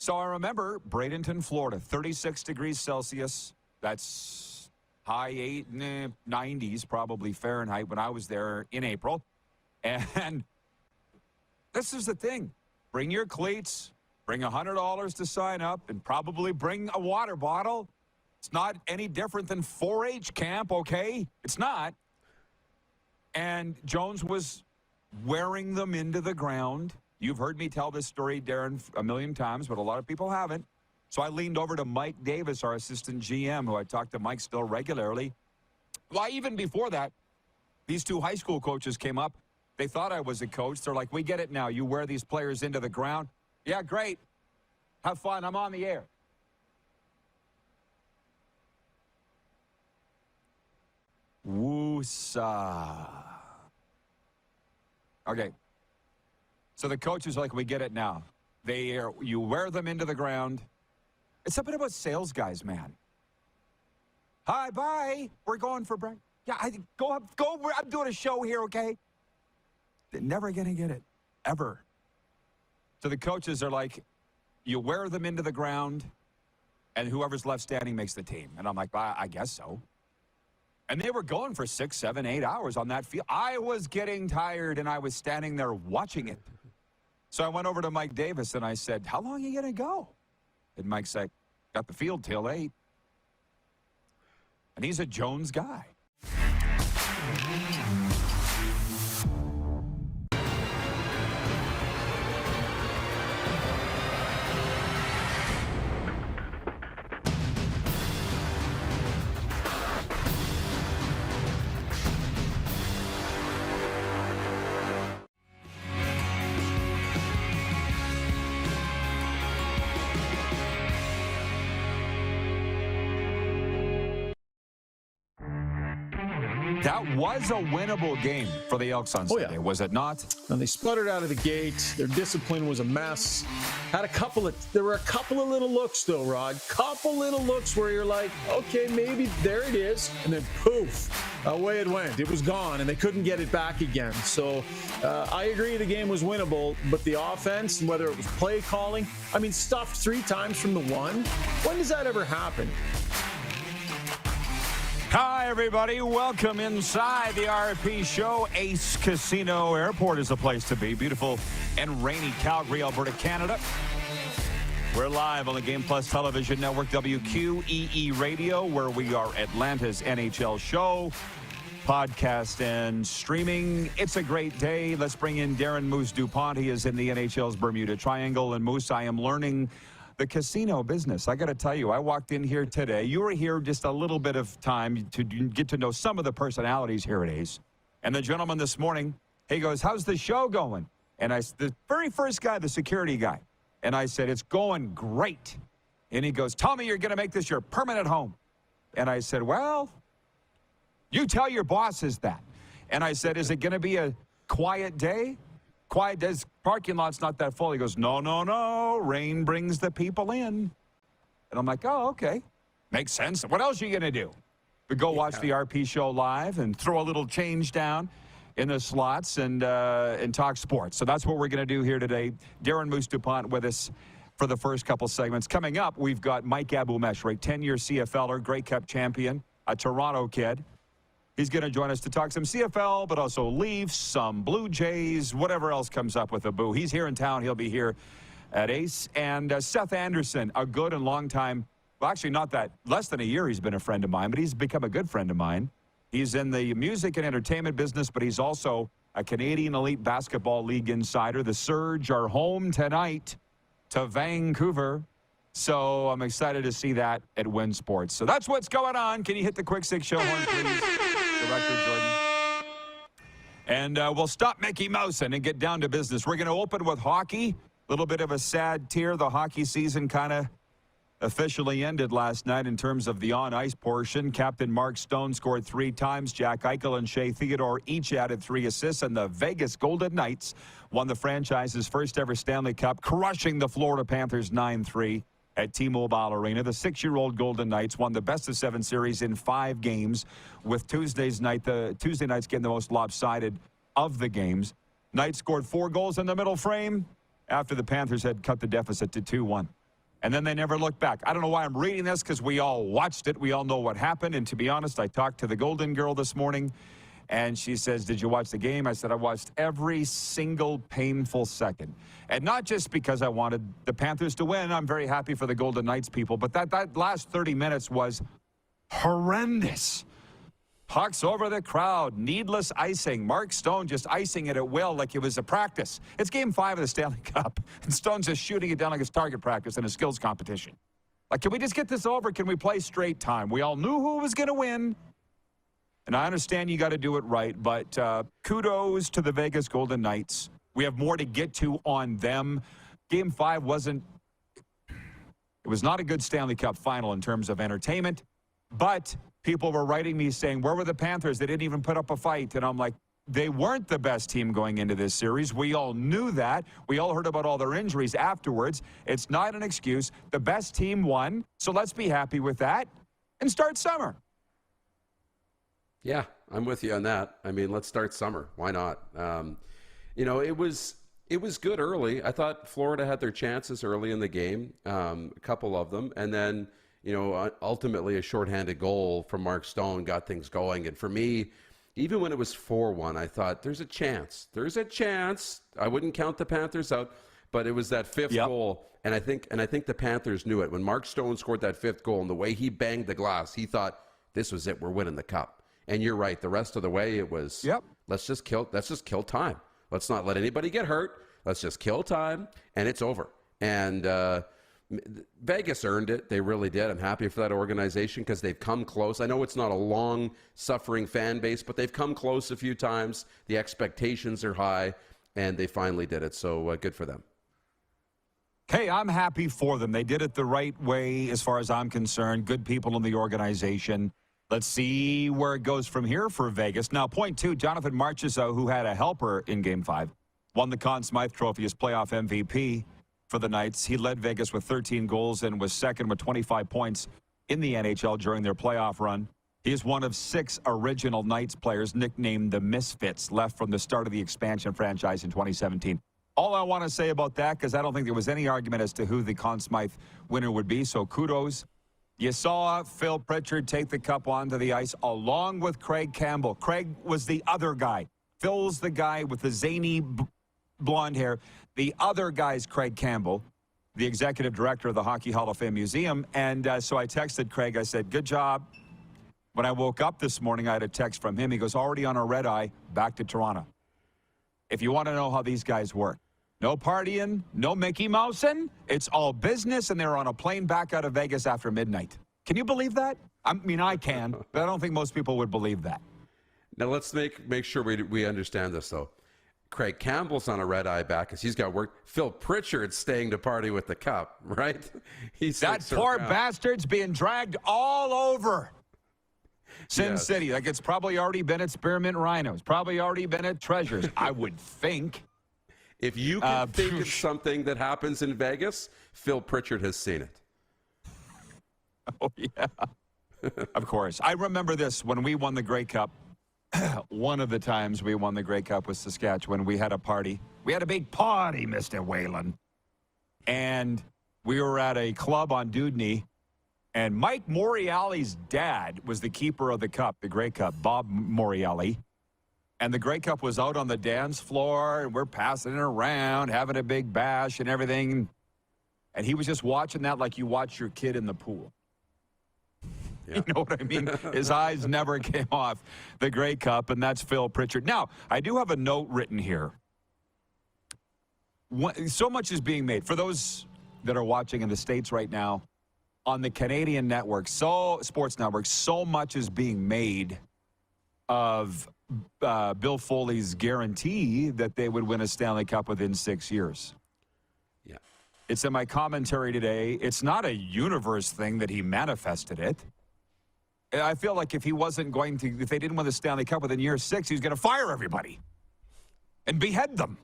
So I remember Bradenton, Florida, 36 degrees Celsius. That's high 90s, probably Fahrenheit, when I was there in April. And this is the thing. Bring your cleats, bring $100 to sign up, and probably bring a water bottle. It's not any different than 4-H camp, okay? It's not. And Jones was wearing them into the ground. You've heard me tell this story, Darren, a million times, but a lot of people haven't. So I leaned over to Mike Davis, our assistant GM, who I talk to Mike still regularly. Well, even before that, these two high school coaches came up. They thought I was a coach. They're like, we get it now. You wear these players into the ground. Yeah, great. Have fun. I'm on the air. Woosa. Okay. So the coaches are like, we get it now. You wear them into the ground. It's something about sales guys, man. Hi, bye. We're going for break. Yeah, go. I'm doing a show here, okay? They're never going to get it, ever. So the coaches are like, you wear them into the ground, and whoever's left standing makes the team. And I'm like, I guess so. And they were going for 6, 7, 8 hours on that field. I was getting tired, and I was standing there watching it. So I went over to Mike Davis, and I said, how long are you going to go? And Mike said, got the field till 8. And he's a Jones guy. That was a winnable game for the Elks on Sunday, was it not? And they spluttered out of the gate. Their discipline was a mess. There were a couple of little looks, though, Rod. Couple little looks where you're like, okay, maybe there it is. And then poof, away it went. It was gone, and they couldn't get it back again. So I agree the game was winnable, but the offense, whether it was play calling, stuffed 3 times from the 1. When does that ever happen? Hi, everybody. Welcome inside the RP Show. Ace Casino Airport is a place to be. Beautiful and rainy Calgary, Alberta, Canada. We're live on the Game Plus Television Network, WQEE Radio, where we are Atlanta's NHL show, podcast, and streaming. It's a great day. Let's bring in Darren Moose DuPont. He is in the NHL's Bermuda Triangle. And Moose, I am learning the casino business. I got to tell you, I walked in here today. You were here just a little bit of time to get to know some of the personalities here at Ace. And the gentleman this morning, he goes, how's the show going? And the very first guy, the security guy. And I said, it's going great. And he goes, tell me you're going to make this your permanent home. And I said, well, you tell your bosses that. And I said, is it going to be a quiet day? Quiet days, parking lot's not that full. He goes, no. Rain brings the people in. And I'm like, oh, okay. Makes sense. What else are you going to do? We go watch the RP show live and throw a little change down in the slots and talk sports. So that's what we're going to do here today. Darren Moose DuPont with us for the first couple segments. Coming up, we've got Mike Abumesh, right? 10-year CFLer, Grey Cup champion, a Toronto kid. He's going to join us to talk some CFL, but also Leafs, some Blue Jays, whatever else comes up with Abu. He's here in town. He'll be here at Ace. And Seth Anderson, a good and long time, well, actually not that, less than a year he's been a friend of mine, but he's become a good friend of mine. He's in the music and entertainment business, but he's also a Canadian Elite Basketball League insider. The Surge are home tonight to Vancouver. So I'm excited to see that at Win Sports. So that's what's going on. Can you hit the quick 6 show horn, please? Director Jordan. And we'll stop Mickey Mousing and get down to business. We're going to open with hockey. A little bit of a sad tear. The hockey season kind of officially ended last night in terms of the on-ice portion. Captain Mark Stone scored 3 times. Jack Eichel and Shea Theodore each added 3 assists. And the Vegas Golden Knights won the franchise's first ever Stanley Cup, crushing the Florida Panthers 9-3. At T-Mobile Arena. The 6-year-old Golden Knights won the best-of-7 series in 5 games, with Tuesday night's game the most lopsided of the games. Knights scored 4 goals in the middle frame after the Panthers had cut the deficit to 2-1. And then they never looked back. I don't know why I'm reading this, because we all watched it. We all know what happened. And to be honest, I talked to the Golden Girl this morning, and she says, did you watch the game? I said, I watched every single painful second. And not just because I wanted the Panthers to win. I'm very happy for the Golden Knights people. But that last 30 minutes was horrendous. Pucks over the crowd, needless icing. Mark Stone just icing it at will like it was a practice. It's Game 5 of the Stanley Cup, and Stone's just shooting it down like it's target practice in a skills competition. Like, can we just get this over? Can we play straight time? We all knew who was going to win, and I understand you got to do it right, but kudos to the Vegas Golden Knights. We have more to get to on them. Game 5 wasn't – it was not a good Stanley Cup final in terms of entertainment, but – people were writing me saying, where were the Panthers? They didn't even put up a fight. And I'm like, they weren't the best team going into this series. We all knew that. We all heard about all their injuries afterwards. It's not an excuse. The best team won, so let's be happy with that and start summer. Yeah, I'm with you on that. I mean, let's start summer. Why not? You know, it was good early. I thought Florida had their chances early in the game, a couple of them. And then, you know, ultimately a shorthanded goal from Mark Stone got things going. And for me, even when it was 4-1, I thought there's a chance. There's a chance. I wouldn't count the Panthers out, but it was that fifth goal. And I think the Panthers knew it. When Mark Stone scored that fifth goal and the way he banged the glass, he thought, this was it. We're winning the cup. And you're right. The rest of the way, it was, let's just kill time. Let's not let anybody get hurt. Let's just kill time, and it's over. And Vegas earned it. They really did. I'm happy for that organization because they've come close. I know it's not a long-suffering fan base, but they've come close a few times. The expectations are high, and they finally did it. So good for them. Hey, I'm happy for them. They did it the right way as far as I'm concerned. Good people in the organization. Let's see where it goes from here for Vegas. Now, point two, Jonathan Marchessault, who had a helper in Game 5, won the Conn Smythe Trophy as playoff MVP for the Knights. He led Vegas with 13 goals and was second with 25 points in the NHL during their playoff run. He is one of 6 original Knights players nicknamed the Misfits, left from the start of the expansion franchise in 2017. All I want to say about that, because I don't think there was any argument as to who the Conn Smythe winner would be, so kudos. You saw Phil Pritchard take the cup onto the ice along with Craig Campbell. Craig was the other guy. Phil's the guy with the zany blonde hair. The other guy's Craig Campbell, the executive director of the Hockey Hall of Fame Museum. And so I texted Craig. I said, good job. When I woke up this morning, I had a text from him. He goes, already on a red eye, back to Toronto. If you want to know how these guys work. No partying, no Mickey Mousing. It's all business, and they're on a plane back out of Vegas after midnight. Can you believe that? I mean, I can, but I don't think most people would believe that. Now, let's make sure we understand this, though. Craig Campbell's on a red-eye back because he's got work. Phil Pritchard's staying to party with the cup, right? That poor bastard's being dragged all over Sin City. Like, it's probably already been at Spearmint Rhino. It's probably already been at Treasures, I would think. If you can think of something that happens in Vegas, Phil Pritchard has seen it. Oh, yeah. Of course. I remember this when we won the Grey Cup. One of the times we won the Grey Cup was Saskatchewan. We had a party. We had a big party, Mr. Whalen. And we were at a club on Dudney, and Mike Moriali's dad was the keeper of the cup, the Grey Cup, Bob Moriali. And the Grey Cup was out on the dance floor, and we're passing it around, having a big bash and everything. And he was just watching that like you watch your kid in the pool. Yeah. You know what I mean? His eyes never came off the Grey Cup, and that's Phil Pritchard. Now, I do have a note written here. So much is being made. For those that are watching in the States right now, on the Canadian network, sports network, so much is being made of Bill Foley's guarantee that they would win a Stanley Cup within 6 years. Yeah. It's in my commentary today. It's not a universe thing that he manifested it. I feel like if he wasn't going to, if they didn't win the Stanley Cup within year 6, he was going to fire everybody and behead them.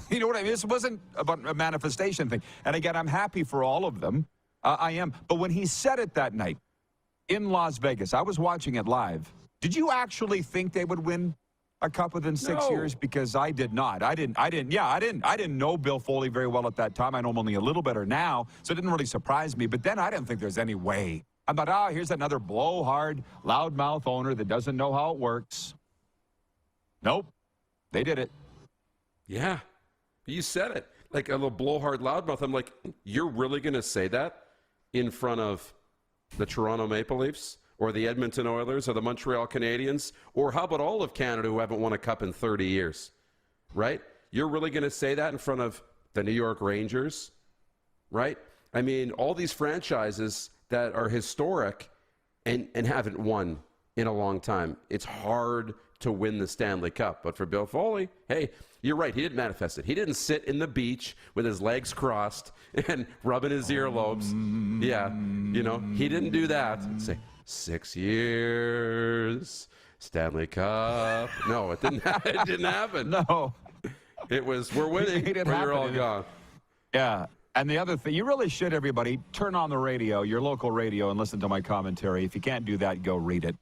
You know what I mean? This wasn't about a manifestation thing. And again, I'm happy for all of them. I am. But when he said it that night in Las Vegas, I was watching it live. Did you actually think they would win a cup within 6 No. years? Because I did not. I didn't know Bill Foley very well at that time. I know him only a little better now, so it didn't really surprise me. But then I didn't think there's any way. I thought, here's another blowhard, loudmouth owner that doesn't know how it works. Nope. They did it. Yeah. You said it. Like a little blowhard loudmouth. I'm like, you're really going to say that in front of the Toronto Maple Leafs or the Edmonton Oilers or the Montreal Canadiens? Or how about all of Canada who haven't won a cup in 30 years? Right? You're really going to say that in front of the New York Rangers? Right? I mean, all these franchises that are historic and haven't won in a long time. It's hard to win the Stanley Cup. But for Bill Foley, hey, you're right. He didn't manifest it. He didn't sit in the beach with his legs crossed and rubbing his earlobes. Yeah, he didn't do that. Say, 6 years, Stanley Cup. No, it didn't happen. No. It was, we're winning, or you're all gone. Yeah. And the other thing, you really should, everybody, turn on the radio, your local radio, and listen to my commentary. If you can't do that, go read it.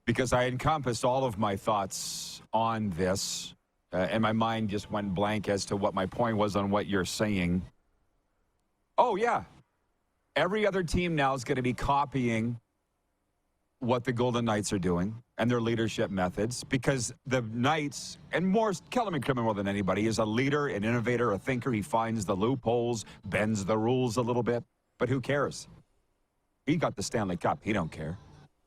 Because I encompassed all of my thoughts on this, and my mind just went blank as to what my point was on what you're saying. Oh, yeah. Every other team now is going to be copying what the Golden Knights are doing and their leadership methods, because the Knights, and more, Kelly McCrimmon more than anybody, is a leader, an innovator, a thinker. He finds the loopholes, bends the rules a little bit, but who cares? He got the Stanley Cup. He don't care.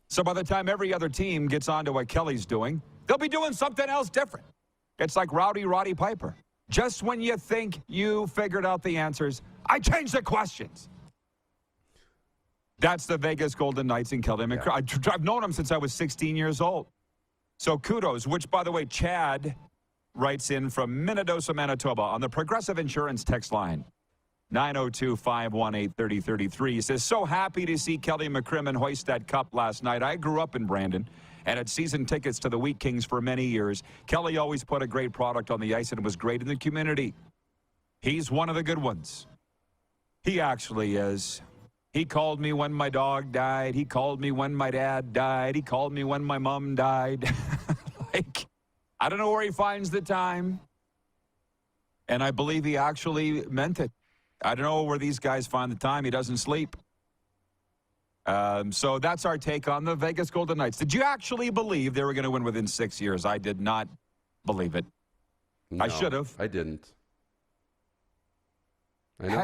So by the time every other team gets on to what Kelly's doing, they'll be doing something else different. It's like Rowdy Roddy Piper. Just when you think you figured out the answers, I change the questions. That's the Vegas Golden Knights and Kelly McCrimmon. I've known him since I was 16 years old. So kudos, which, by the way, Chad writes in from Minnedosa, Manitoba on the Progressive Insurance text line, 902-518-3033. He says, so happy to see Kelly McCrimmon hoist that cup last night. I grew up in Brandon and had season tickets to the Wheat Kings for many years. Kelly always put a great product on the ice and was great in the community. He's one of the good ones. He actually is. He called me when my dog died. He called me when my dad died. He called me when my mom died. I don't know where he finds the time. And I believe he actually meant it. I don't know where these guys find the time. He doesn't sleep. So that's our take on the Vegas Golden Knights. Did you actually believe they were going to win within 6 years? I did not believe it. No, I should have. I didn't. I know.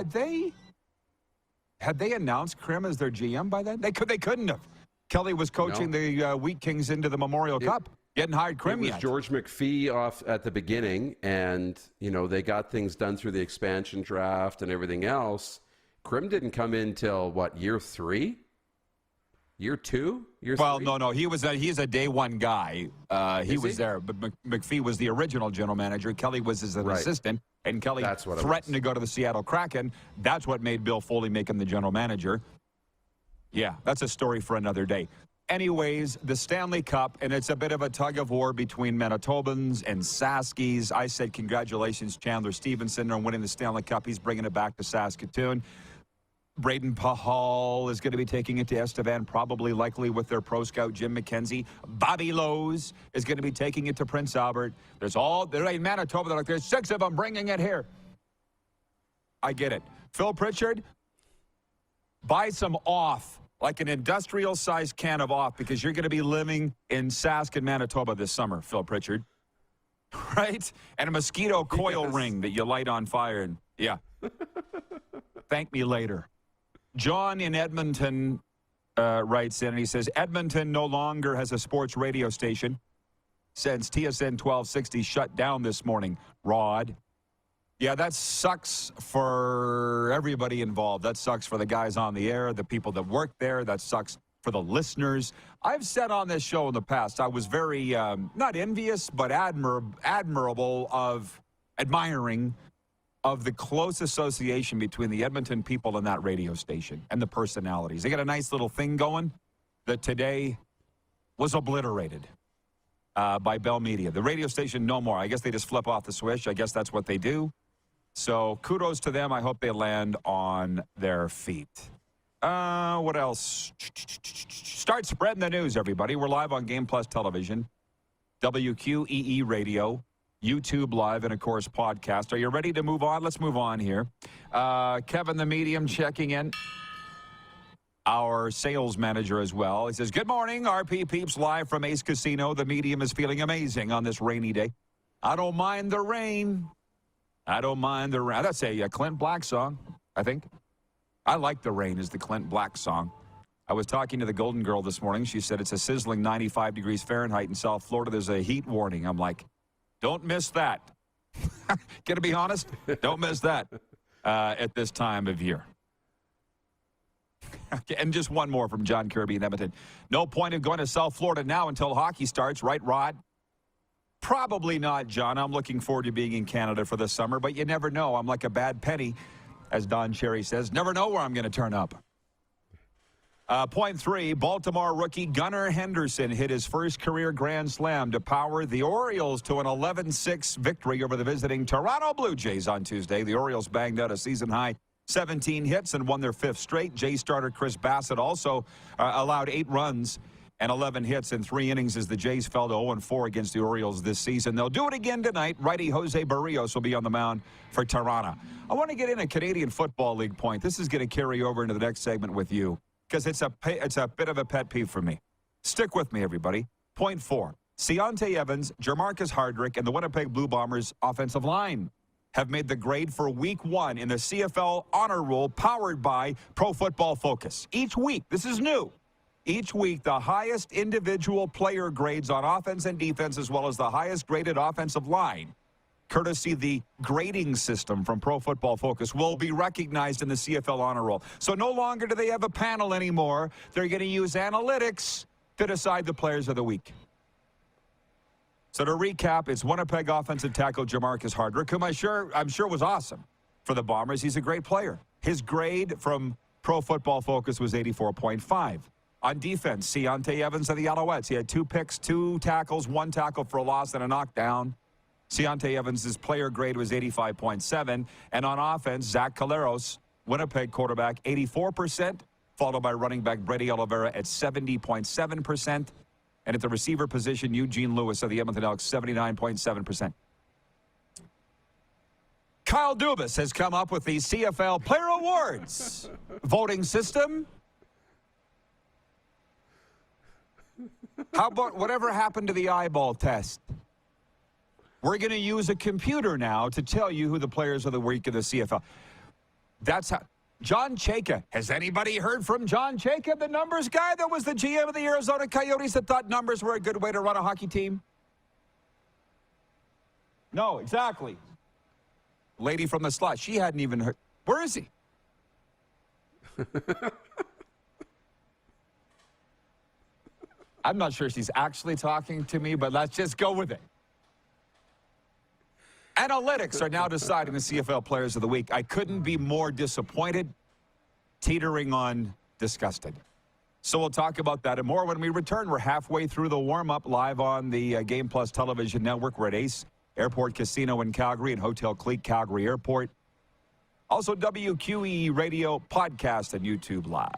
Had they announced Krim as their GM by then? They couldn't have. Kelly was coaching the Wheat Kings into the Memorial Cup. You hadn't hired Krim yet. It was George McPhee off at the beginning, and, they got things done through the expansion draft and everything else. Krim didn't come in till, year 3? Year 2? Well, no. He's a day one guy. He was there, but McPhee was the original general manager. Kelly was his assistant, and Kelly threatened to go to the Seattle Kraken. That's what made Bill Foley make him the general manager. Yeah, that's a story for another day. Anyways, the Stanley Cup, and it's a bit of a tug of war between Manitobans and Saskies. I said congratulations, Chandler Stevenson, on winning the Stanley Cup. He's bringing it back to Saskatoon. Braden Pahal is going to be taking it to Estevan, probably likely with their pro scout, Jim McKenzie. Bobby Lowe's is going to be taking it to Prince Albert. They're in Manitoba. They're like, there's 6 of them bringing it here. I get it. Phil Pritchard, buy some off, like an industrial-sized can of off, because you're going to be living in Sask and Manitoba this summer, Phil Pritchard. Right? And a mosquito coil ring that you light on fire. And yeah. Thank me later. John in Edmonton writes in, and he says, Edmonton no longer has a sports radio station since TSN 1260 shut down this morning. Rod. Yeah, that sucks for everybody involved. That sucks for the guys on the air, the people that work there. That sucks for the listeners. I've said on this show in the past, I was very, not envious, but admirable of admiring of the close association between the Edmonton people and that radio station and the personalities. They got a nice little thing going that today was obliterated by Bell Media. The radio station, no more. I guess they just flip off the switch. I guess that's what they do. So kudos to them. I hope they land on their feet. What else? Start spreading the news, everybody. We're live on Game Plus Television, WQEE Radio, YouTube Live, and, of course, podcast. Are you ready to move on? Let's move on here. Kevin the Medium checking in. Our sales manager as well. He says, good morning, RP Peeps, live from Ace Casino. The Medium is feeling amazing on this rainy day. I don't mind the rain. I don't mind the rain. That's a Clint Black song, I think. I Like the Rain is the Clint Black song. I was talking to the Golden Girl this morning. She said it's a sizzling 95 degrees Fahrenheit in South Florida. There's a heat warning. I'm like, don't miss that. Gonna be honest, don't miss that at this time of year. And just one more from John Kirby in Edmonton. No point in going to South Florida now until hockey starts, right, Rod? Probably not, John. I'm looking forward to being in Canada for the summer, but you never know. I'm like a bad penny, as Don Cherry says. Never know where I'm going to turn up. Point 3, Baltimore rookie Gunnar Henderson hit his first career grand slam to power the Orioles to an 11-6 victory over the visiting Toronto Blue Jays on Tuesday. The Orioles banged out a season-high 17 hits and won their 5th straight. Jays starter Chris Bassett also allowed 8 runs and 11 hits in 3 innings as the Jays fell to 0-4 against the Orioles this season. They'll do it again tonight. Righty Jose Barrios will be on the mound for Toronto. I want to get in a Canadian Football League point. This is going to carry over into the next segment with you because it's a bit of a pet peeve for me. Stick with me, everybody. Point 4, Deontay Evans, Jermarcus Hardrick, and the Winnipeg Blue Bombers offensive line have made the grade for Week 1 in the CFL Honor Roll powered by Pro Football Focus. Each week, this is new. Each week, the highest individual player grades on offense and defense, as well as the highest graded offensive line, courtesy the grading system from Pro Football Focus, will be recognized in the CFL Honor Roll. So no longer do they have a panel anymore. They're going to use analytics to decide the players of the week. So to recap, it's Winnipeg offensive tackle Jermarcus Hardrick, whom I'm sure was awesome for the Bombers. He's a great player. His grade from Pro Football Focus was 84.5. On defense, Deontay Evans of the Alouettes. He had 2 picks, 2 tackles, 1 tackle for a loss, and a knockdown. Deontay Evans' player grade was 85.7. And on offense, Zach Caleros, Winnipeg quarterback, 84%, followed by running back Brady Oliveira at 70.7%. And at the receiver position, Eugene Lewis of the Edmonton Elks, 79.7%. Kyle Dubas has come up with the CFL Player Awards voting system. How about whatever happened to the eyeball test? We're going to use a computer now to tell you who the players of the week of the CFL. That's how. John Chayka. Has anybody heard from John Chayka, the numbers guy that was the GM of the Arizona Coyotes that thought numbers were a good way to run a hockey team? No, exactly. Lady from the slot. She hadn't even heard. Where is he? I'm not sure she's actually talking to me, but let's just go with it. Analytics are now deciding the CFL Players of the Week. I couldn't be more disappointed, teetering on disgusted. So we'll talk about that and more when we return. We're halfway through the warm-up live on the Game Plus television network. We're at Ace Airport Casino in Calgary and Hotel Clique Calgary Airport. Also WQEE Radio podcast and YouTube Live.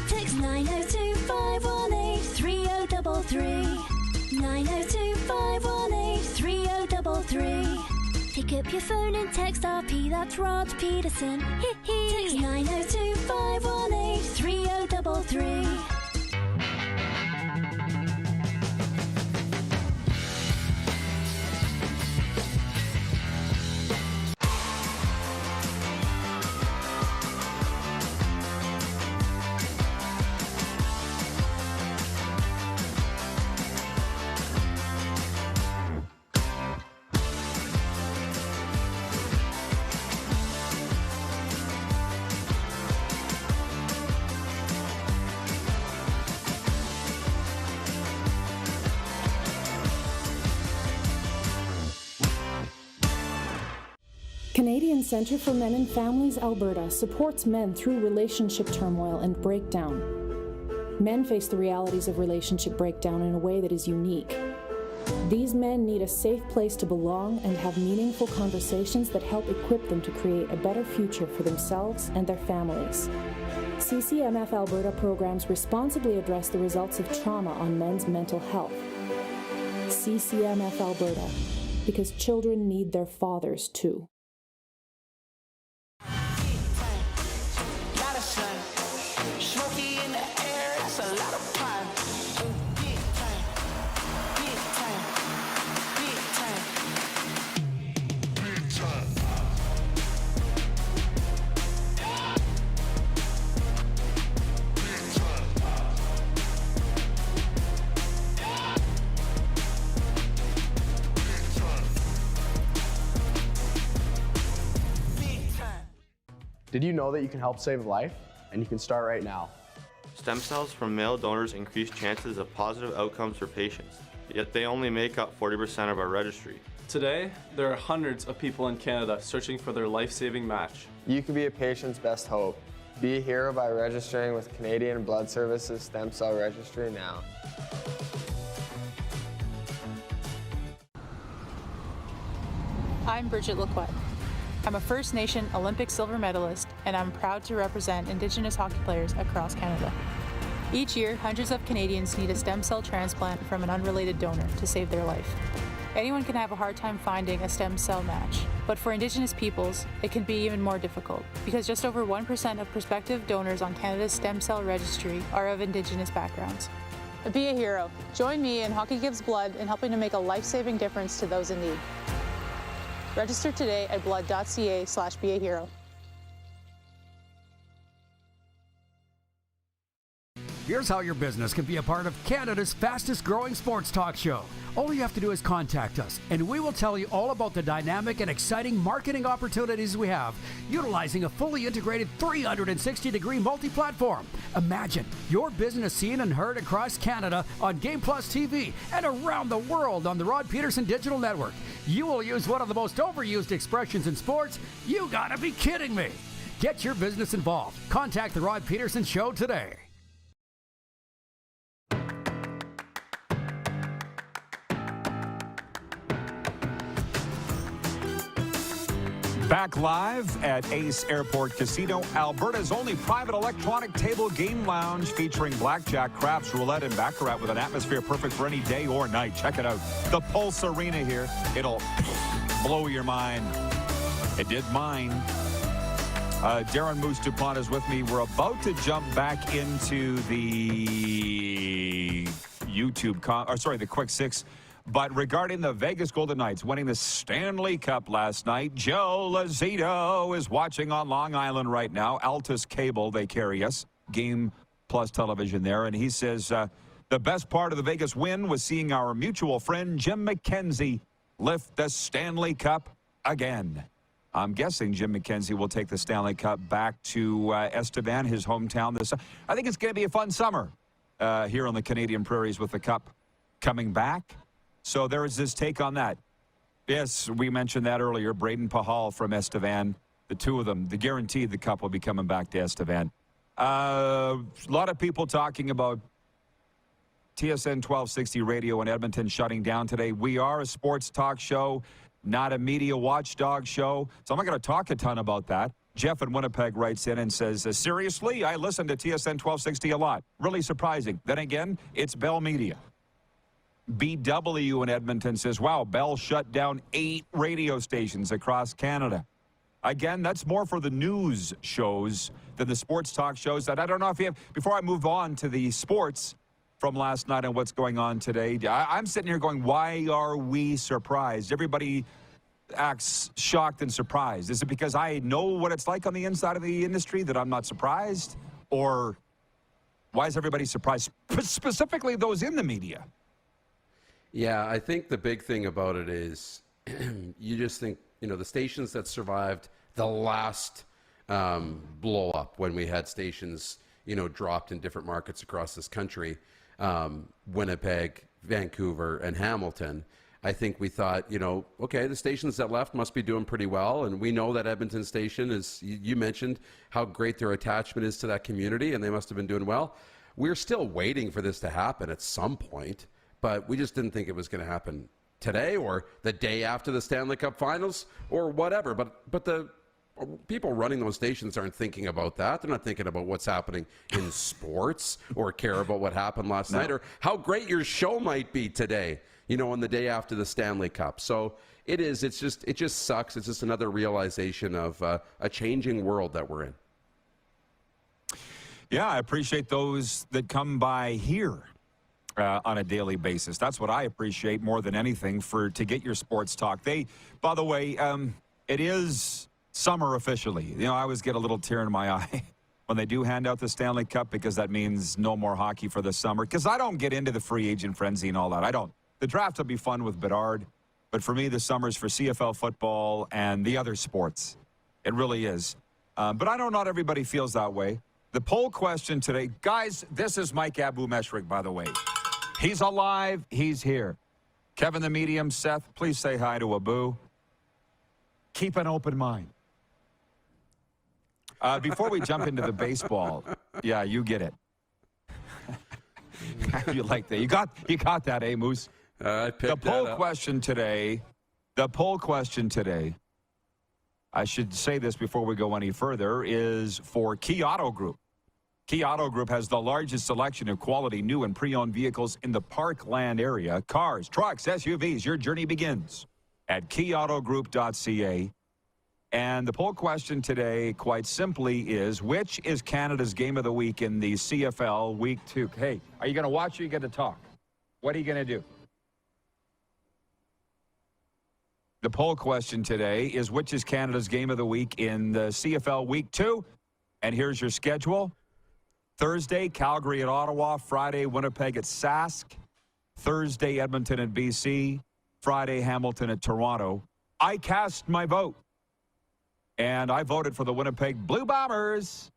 Text 902-518-3033. 902-518-3033. Pick up your phone and text RP, that's Rod Pedersen. Text 902-518-3033. Canadian Centre for Men and Families Alberta supports men through relationship turmoil and breakdown. Men face the realities of relationship breakdown in a way that is unique. These men need a safe place to belong and have meaningful conversations that help equip them to create a better future for themselves and their families. CCMF Alberta programs responsibly address the results of trauma on men's mental health. CCMF Alberta, because children need their fathers too. Did you know that you can help save a life? And you can start right now. Stem cells from male donors increase chances of positive outcomes for patients, yet they only make up 40% of our registry. Today, there are hundreds of people in Canada searching for their life-saving match. You can be a patient's best hope. Be a hero by registering with Canadian Blood Services Stem Cell Registry now. I'm Bridget Lacquette. I'm a First Nation Olympic silver medalist, and I'm proud to represent Indigenous hockey players across Canada. Each year, hundreds of Canadians need a stem cell transplant from an unrelated donor to save their life. Anyone can have a hard time finding a stem cell match, but for Indigenous peoples, it can be even more difficult because just over 1% of prospective donors on Canada's stem cell registry are of Indigenous backgrounds. Be a hero. Join me in Hockey Gives Blood in helping to make a life-saving difference to those in need. Register today at blood.ca/beahero. Here's how your business can be a part of Canada's fastest growing sports talk show. All you have to do is contact us, and we will tell you all about the dynamic and exciting marketing opportunities we have, utilizing a fully integrated 360-degree multi-platform. Imagine your business seen and heard across Canada on Game Plus TV and around the world on the Rod Pedersen Digital Network. You will use one of the most overused expressions in sports. You gotta be kidding me. Get your business involved. Contact the Rod Pedersen Show today. Back live at Ace Airport Casino, Alberta's only private electronic table game lounge featuring blackjack, craps, roulette, and baccarat with an atmosphere perfect for any day or night. Check it out. The Pulse Arena here. It'll blow your mind. It did mine. Darren Moose DuPont is with me. We're about to jump back into the the Quick Six. But regarding the Vegas Golden Knights winning the Stanley Cup last night, Joe Lazito is watching on Long Island right now. Altus Cable, they carry us. Game Plus television there. And he says the best part of the Vegas win was seeing our mutual friend Jim McKenzie lift the Stanley Cup again. I'm guessing Jim McKenzie will take the Stanley Cup back to Estevan, his hometown. I think it's going to be a fun summer here on the Canadian prairies with the Cup coming back. So there is this take on that. Yes, we mentioned that earlier. Braden Pahal from Estevan, the two of them, the guaranteed the Cup will be coming back to Estevan. A lot of people talking about TSN 1260 radio in Edmonton shutting down today. We are a sports talk show, not a media watchdog show. So I'm not going to talk a ton about that. Jeff in Winnipeg writes in and says, seriously, I listen to TSN 1260 a lot. Really surprising. Then again, it's Bell Media. BW in Edmonton says, wow, Bell shut down 8 radio stations across Canada. Again, that's more for the news shows than the sports talk shows. That I don't know if you have, before I move on to the sports from last night and what's going on today, I'm sitting here going, why are we surprised? Everybody acts shocked and surprised. Is it because I know what it's like on the inside of the industry that I'm not surprised? Or why is everybody surprised? Specifically those in the media. Yeah, I think the big thing about it is you just think, the stations that survived the last blow up when we had stations, dropped in different markets across this country, Winnipeg, Vancouver, and Hamilton. I think we thought, okay, the stations that left must be doing pretty well. And we know that Edmonton station is, you mentioned how great their attachment is to that community, and they must have been doing well. We're still waiting for this to happen at some point, but we just didn't think it was going to happen today or the day after the Stanley Cup Finals or whatever. But the people running those stations aren't thinking about that. They're not thinking about what's happening in sports or care about what happened last night or how great your show might be today, on the day after the Stanley Cup. So it just sucks. It's just another realization of a changing world that we're in. Yeah, I appreciate those that come by here on a daily basis. That's what I appreciate more than anything to get your sports talk. By the way, it is summer officially. I always get a little tear in my eye when they do hand out the Stanley Cup because that means no more hockey for the summer. Because I don't get into the free agent frenzy and all that. I don't. The draft will be fun with Bedard, but for me, the summer's for CFL football and the other sports. It really is. But I know not everybody feels that way. The poll question today, guys, this is Mike Abu-Meshrik, by the way. He's alive. He's here. Kevin the Medium, Seth, please say hi to Abu. Keep an open mind. Before we jump into the baseball, yeah, you get it. You like that? You got that, eh, Moose? I picked the poll question today. The poll question today. I should say this before we go any further. Is for Key Auto Group. Key Auto Group has the largest selection of quality new and pre-owned vehicles in the Parkland area. Cars, trucks, SUVs. Your journey begins at keyautogroup.ca. And the poll question today, quite simply, is which is Canada's game of the week in the CFL Week 2? Hey, are you going to watch or are you going to talk? What are you going to do? The poll question today is which is Canada's game of the week in the CFL Week 2? And here's your schedule. Thursday, Calgary at Ottawa. Friday, Winnipeg at Sask. Thursday, Edmonton at BC. Friday, Hamilton at Toronto. I cast my vote. And I voted for the Winnipeg Blue Bombers.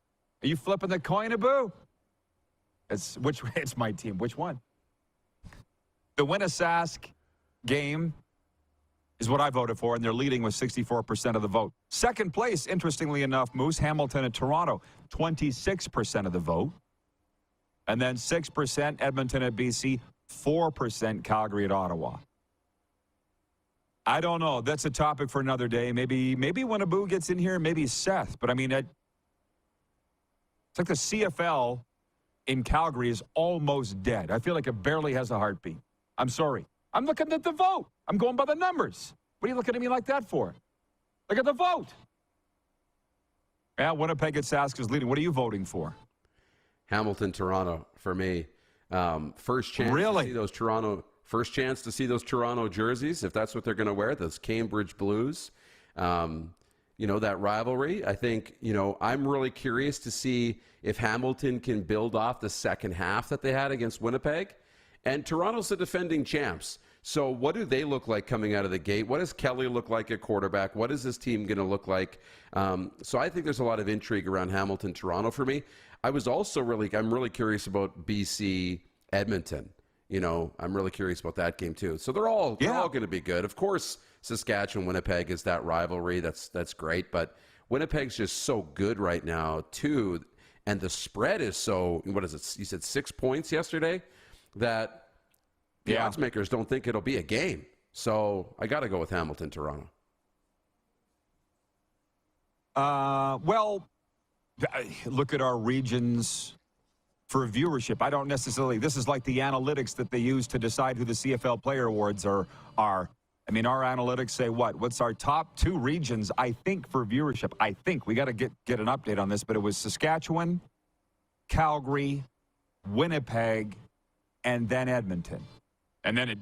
Are you flipping the coin, Abu? It's my team. Which one? The Winnisask game is what I voted for, and they're leading with 64% of the vote. Second place, interestingly enough, Moose, Hamilton and Toronto, 26% of the vote. And then 6% Edmonton at BC, 4% Calgary at Ottawa. I don't know. That's a topic for another day. Maybe when Abu gets in here, maybe Seth. But, I mean, it's like the CFL in Calgary is almost dead. I feel like it barely has a heartbeat. I'm sorry. I'm looking at the vote. I'm going by the numbers. What are you looking at me like that for? Look at the vote. Yeah, Winnipeg at Sask is leading. What are you voting for? Hamilton, Toronto, for me. First chance really? To see those Toronto. First chance to see those Toronto jerseys, if that's what they're going to wear, those Cambridge Blues. That rivalry. I think, I'm really curious to see if Hamilton can build off the second half that they had against Winnipeg. And Toronto's the defending champs. So what do they look like coming out of the gate? What does Kelly look like at quarterback? What is this team going to look like? So I think there's a lot of intrigue around Hamilton, Toronto for me. I'm really curious about BC, Edmonton. I'm really curious about that game too. So they're all going to be good. Of course, Saskatchewan, Winnipeg is that rivalry. That's great. But Winnipeg's just so good right now too. And the spread is so, what is it? You said 6 points yesterday? That the odds makers don't think it'll be a game. So I got to go with Hamilton, Toronto. Well, look at our regions for viewership. I don't necessarily, this is like the analytics that they use to decide who the CFL Player Awards are. I mean, our analytics say what's our top 2 regions, I think, for viewership. I think we got to get an update on this, but it was Saskatchewan, Calgary, Winnipeg, and then Edmonton. And then it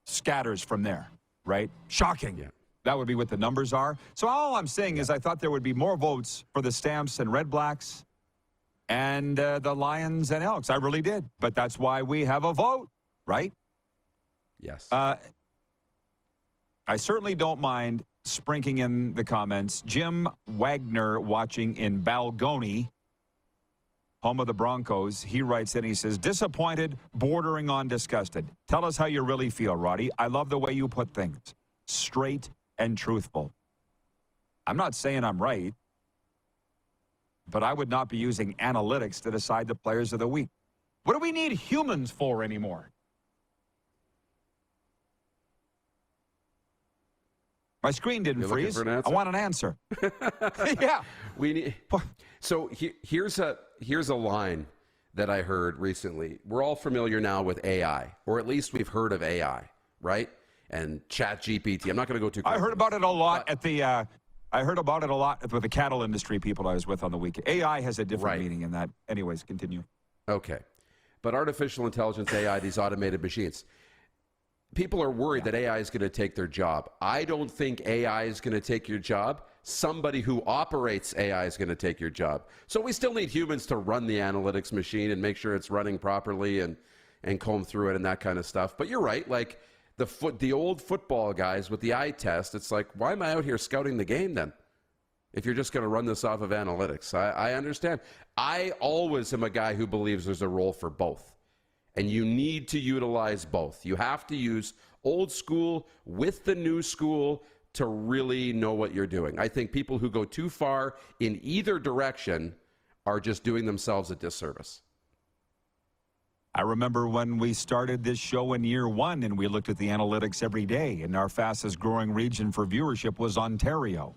scatters from there, right? Shocking. Yeah. That would be what the numbers are. So all I'm saying is I thought there would be more votes for the Stamps and Red Blacks and the Lions and Elks. I really did. But that's why we have a vote, right? Yes. I certainly don't mind sprinkling in the comments. Jim Wagner watching in Balgony. home of the Broncos, he writes in, he says, disappointed, bordering on disgusted. Tell us how you really feel, Roddy. I love the way you put things. Straight and truthful. I'm not saying I'm right, but I would not be using analytics to decide the players of the week. What do we need humans for anymore? My screen didn't freeze. I want an answer. Yeah. We need. So here's a line that I heard recently. We're all familiar now with AI, or at least we've heard of AI, right? And ChatGPT. I'm not going to go too. I heard about it a lot at the. I heard about it a lot with the cattle industry people I was with on the weekend. AI has a different meaning in that. Anyways, continue. Okay, but artificial intelligence, AI, these automated machines. People are worried that AI is going to take their job. I don't think AI is going to take your job. Somebody who operates AI is going to take your job. So we still need humans to run the analytics machine and make sure it's running properly and comb through it and that kind of stuff. But you're right, like the old football guys with the eye test, it's like, why am I out here scouting the game then? If you're just going to run this off of analytics. I understand. I always am a guy who believes there's a role for both. And you need to utilize both. You have to use old school with the new school to really know what you're doing. I think people who go too far in either direction are just doing themselves a disservice. I remember when we started this show in year one and we looked at the analytics every day, and our fastest growing region for viewership was Ontario.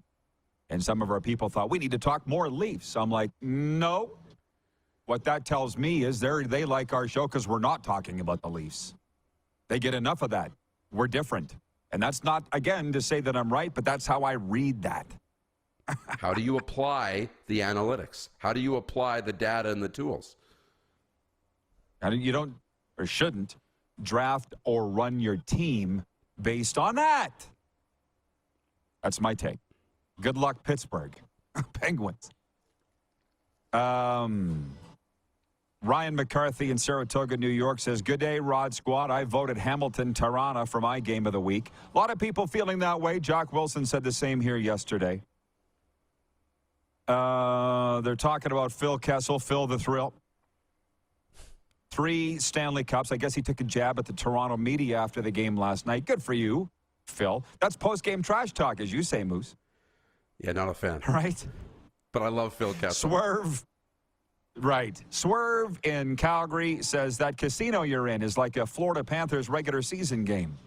And some of our people thought, we need to talk more Leafs. I'm like, no. What that tells me is they like our show because we're not talking about the Leafs. They get enough of that. We're different. And that's not, again, to say that I'm right, but that's how I read that. How do you apply the analytics? How do you apply the data and the tools? You don't, or shouldn't, draft or run your team based on that. That's my take. Good luck, Pittsburgh. Penguins. Ryan McCarthy in Saratoga, New York says, good day, Rod Squad. I voted Hamilton Tirana for my game of the week. A lot of people feeling that way. Jock Wilson said the same here yesterday. They're talking about Phil Kessel, Phil the Thrill. 3 Stanley Cups. I guess he took a jab at the Toronto media after the game last night. Good for you, Phil. That's post-game trash talk, as you say, Moose. Yeah, not a fan. Right? But I love Phil Kessel. Swerve. Right. Swerve in Calgary says that casino you're in is like a Florida Panthers regular season game.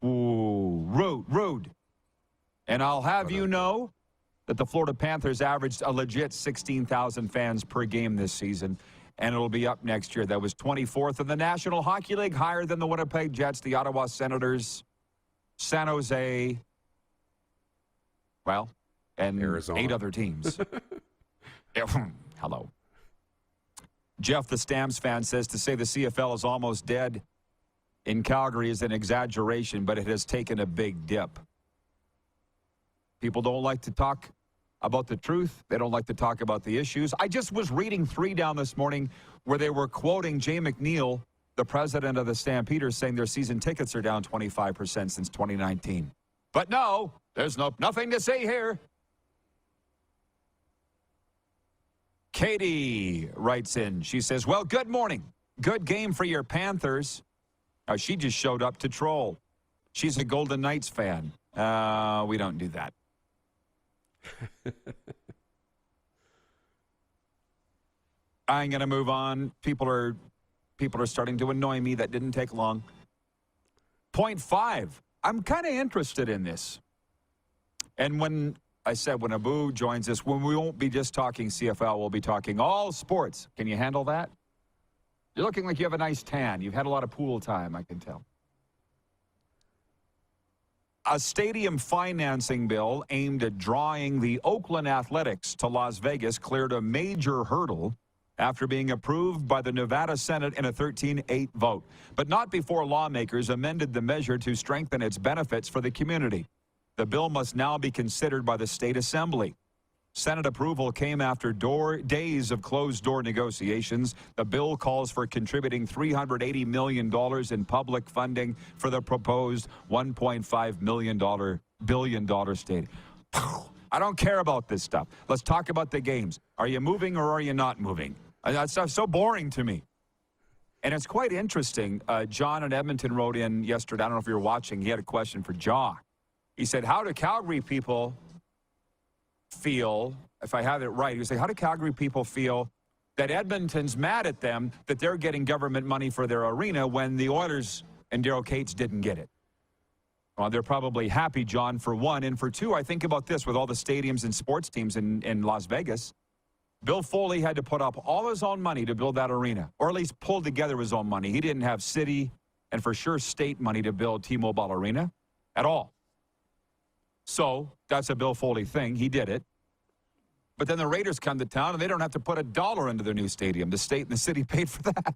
Ooh, rude. And I'll have you know that the Florida Panthers averaged a legit 16,000 fans per game this season, and it'll be up next year. That was 24th in the National Hockey League, higher than the Winnipeg Jets, the Ottawa Senators, San Jose, well, and Arizona. 8 other teams. Hello. Jeff, the Stamps fan, says to say the CFL is almost dead in Calgary is an exaggeration, but it has taken a big dip. People don't like to talk about the truth. They don't like to talk about the issues. I just was reading 3 down this morning where they were quoting Jay McNeil, the president of the Stampeders, saying their season tickets are down 25% since 2019. But no, there's nothing to say here. Katie writes in. She says, well, good morning. Good game for your Panthers. She just showed up to troll. She's a Golden Knights fan. We don't do that. I'm going to move on. People are starting to annoy me. That didn't take long. Point 5. I'm kind of interested in this. And when I said when Abu joins us, when we won't be just talking CFL, we'll be talking all sports. Can you handle that? You're looking like you have a nice tan. You've had a lot of pool time, I can tell. A stadium financing bill aimed at drawing the Oakland Athletics to Las Vegas cleared a major hurdle after being approved by the Nevada Senate in a 13-8 vote, but not before lawmakers amended the measure to strengthen its benefits for the community. The bill must now be considered by the state assembly. Senate approval came after days of closed-door negotiations. The bill calls for contributing $380 million in public funding for the proposed $1.5 billion stadium. I don't care about this stuff. Let's talk about the games. Are you moving or are you not moving? That stuff's so boring to me. And it's quite interesting. John in Edmonton wrote in yesterday. I don't know if you were watching. He had a question for John. He said, how do Calgary people feel, if I have it right, he said, how do Calgary people feel that Edmonton's mad at them that they're getting government money for their arena when the Oilers and Daryl Cates didn't get it? Well, they're probably happy, John, for one. And for two, I think about this with all the stadiums and sports teams in Las Vegas. Bill Foley had to put up all his own money to build that arena, or at least pull together his own money. He didn't have city and for sure state money to build T-Mobile Arena at all. So that's a Bill Foley thing. He did it. But then the Raiders come to town, and they don't have to put $1 into their new stadium. The state and the city paid for that.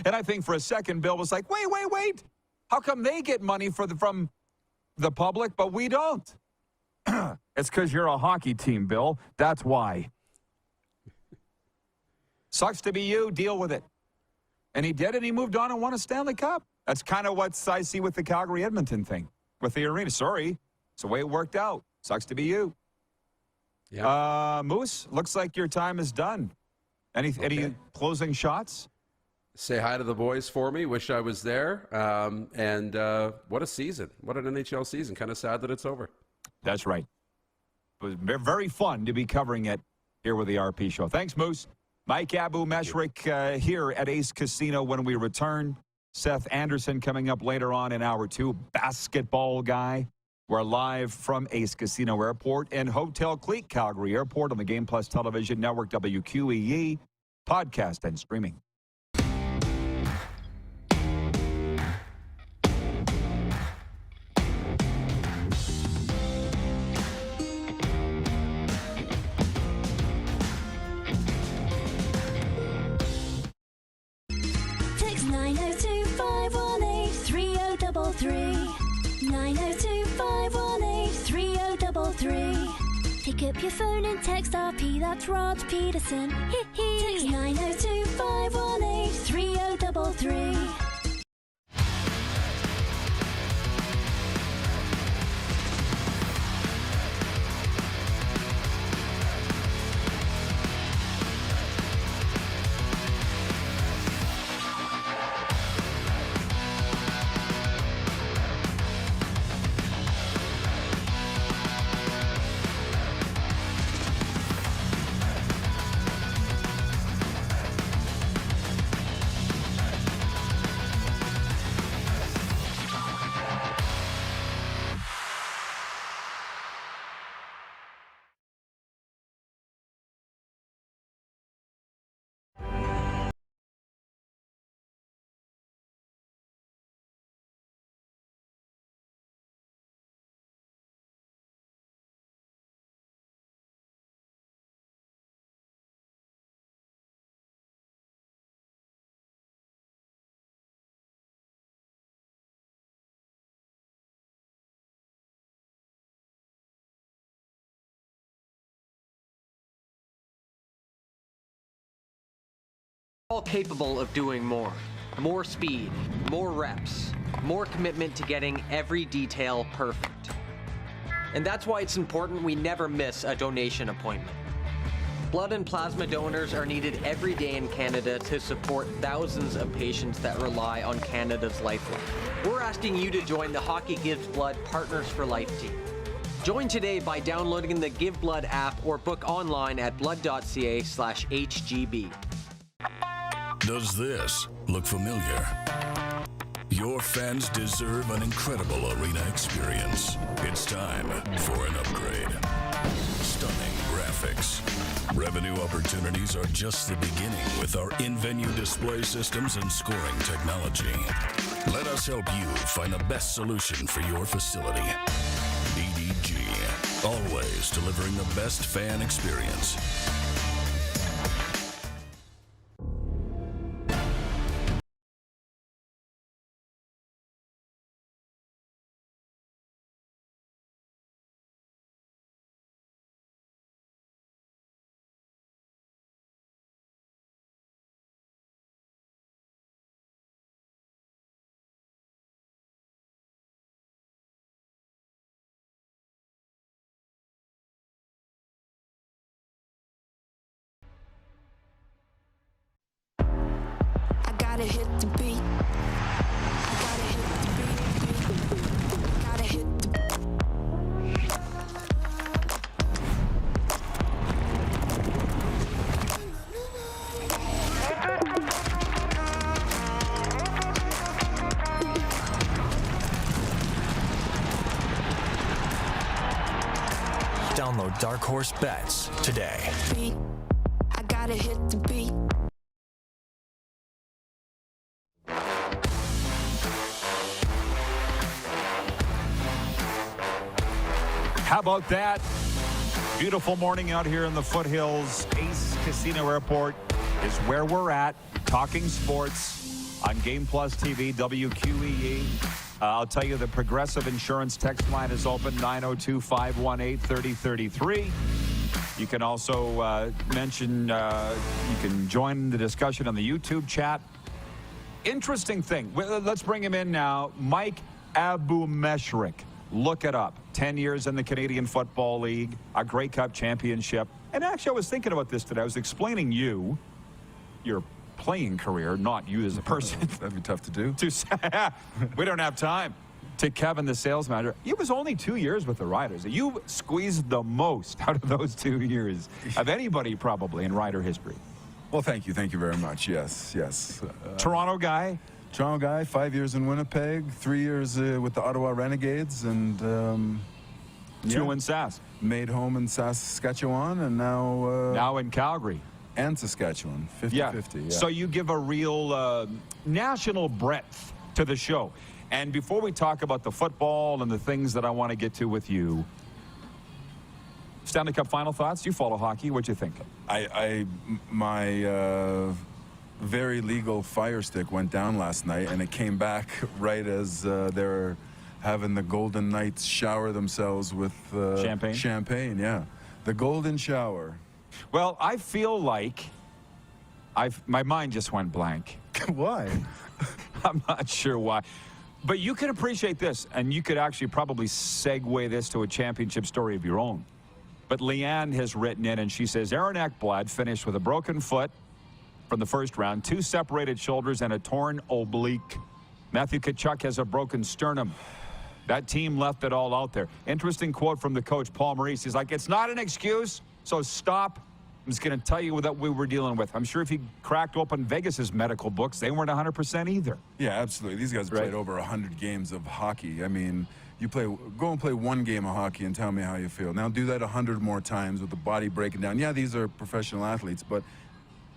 And I think for a second, Bill was like, wait. How come they get money from the public, but we don't? It's because you're a hockey team, Bill. That's why. Sucks to be you. Deal with it. And he did it. He moved on and won a Stanley Cup. That's kind of what I see with the Calgary-Edmonton thing, with the arena. Sorry. It's the way it worked out. Sucks to be you. Yeah. Moose, looks like your time is done. Any closing shots? Say hi to the boys for me. Wish I was there. And what a season. What an NHL season. Kind of sad that it's over. That's right. It was very fun to be covering it here with the RP Show. Thanks, Moose. Mike Abu-Meshrik here at Ace Casino when we return. Seth Anderson coming up later on in hour 2. Basketball guy. We're live from Ace Casino Airport and Hotel Clique, Calgary Airport on the Game Plus Television Network, WQEE, podcast and streaming. Text 902-518-3033. 902-518-3033. Pick up your phone and text RP, that's Rod Pedersen. Text 902-518-3033. All capable of doing more speed, more reps, more commitment to getting every detail perfect. And that's why it's important we never miss a donation appointment. Blood and plasma donors are needed every day in Canada to support thousands of patients that rely on Canada's lifeline. We're asking you to join the Hockey Gives Blood Partners for Life team. Join today by downloading the Give Blood app or book online at blood.ca/HGB. Does this look familiar? Your fans deserve an incredible arena experience. It's time for an upgrade. Stunning graphics. Revenue opportunities are just the beginning with our in-venue display systems and scoring technology. Let us help you find the best solution for your facility. EDG, always delivering the best fan experience. gotta hit the beat. I gotta hit the beat. Gotta hit the Download Dark Horse Bets today. beat. I gotta hit the beat. How about that? Beautiful morning out here in the foothills. Ace Casino Airport is where we're at. Talking sports on Game Plus TV, WQEE. I'll tell you the Progressive Insurance text line is open, 902-518-3033. You can also mention, you can join the discussion on the YouTube chat. Interesting thing. Let's bring him in now. Mike Abumeshrik. Look it up. 10 years in the Canadian Football League, a Grey Cup championship. And actually, I was thinking about this today. I was explaining your playing career, not you as a person. That'd be tough to do. We don't have time. To Kevin, the sales manager. It was only 2 years with the Riders. You squeezed the most out of those 2 years of anybody probably in Rider history. Well, thank you. Thank you very much. Yes, yes. Toronto guy? Toronto guy, 5 years in Winnipeg, 3 years with the Ottawa Renegades, and 2 in Sask. Made home in Saskatchewan, and now... now in Calgary. And Saskatchewan, 50-50. Yeah. So you give a real national breadth to the show. And before we talk about the football and the things that I want to get to with you, Stanley Cup final thoughts? You follow hockey. What'd you think? My very legal Fire Stick went down last night, and it came back right as they were having the Golden Knights shower themselves with champagne. Champagne, yeah, the Golden Shower. Well, I feel like my mind just went blank. Why? I'm not sure why. But you can appreciate this, and you could actually probably segue this to a championship story of your own. But Leanne has written in, and she says, Aaron Ekblad finished with a broken foot from the first round, 2 separated shoulders, and a torn oblique. Matthew Tkachuk has a broken sternum. That team left it all out there. Interesting quote from the coach, Paul Maurice. He's like, it's not an excuse, so stop. I'm just going to tell you what we were dealing with. I'm sure if you cracked open Vegas's medical books, they weren't 100% either. Yeah, absolutely. These guys played over 100 games of hockey. I mean, go and play 1 game of hockey and tell me how you feel. Now do that 100 more times with the body breaking down. Yeah, these are professional athletes, but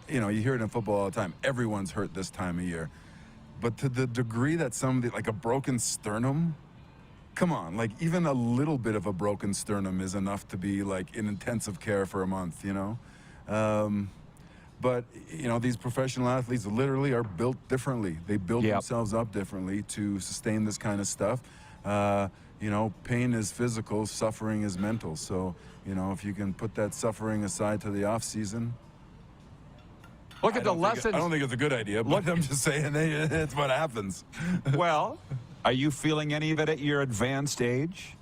you know, you hear it in football all the time. Everyone's hurt this time of year. But to the degree that somebody, like a broken sternum, come on, like even a little bit of a broken sternum is enough to be like in intensive care for a month, you know? But, you know, these professional athletes literally are built differently. They build themselves up differently to sustain this kind of stuff. You know, pain is physical, suffering is mental. So, you know, if you can put that suffering aside to the off season. Look at the lessons. I don't think it's a good idea, but I'm just saying it's what happens. Well, are you feeling any of it at your advanced age?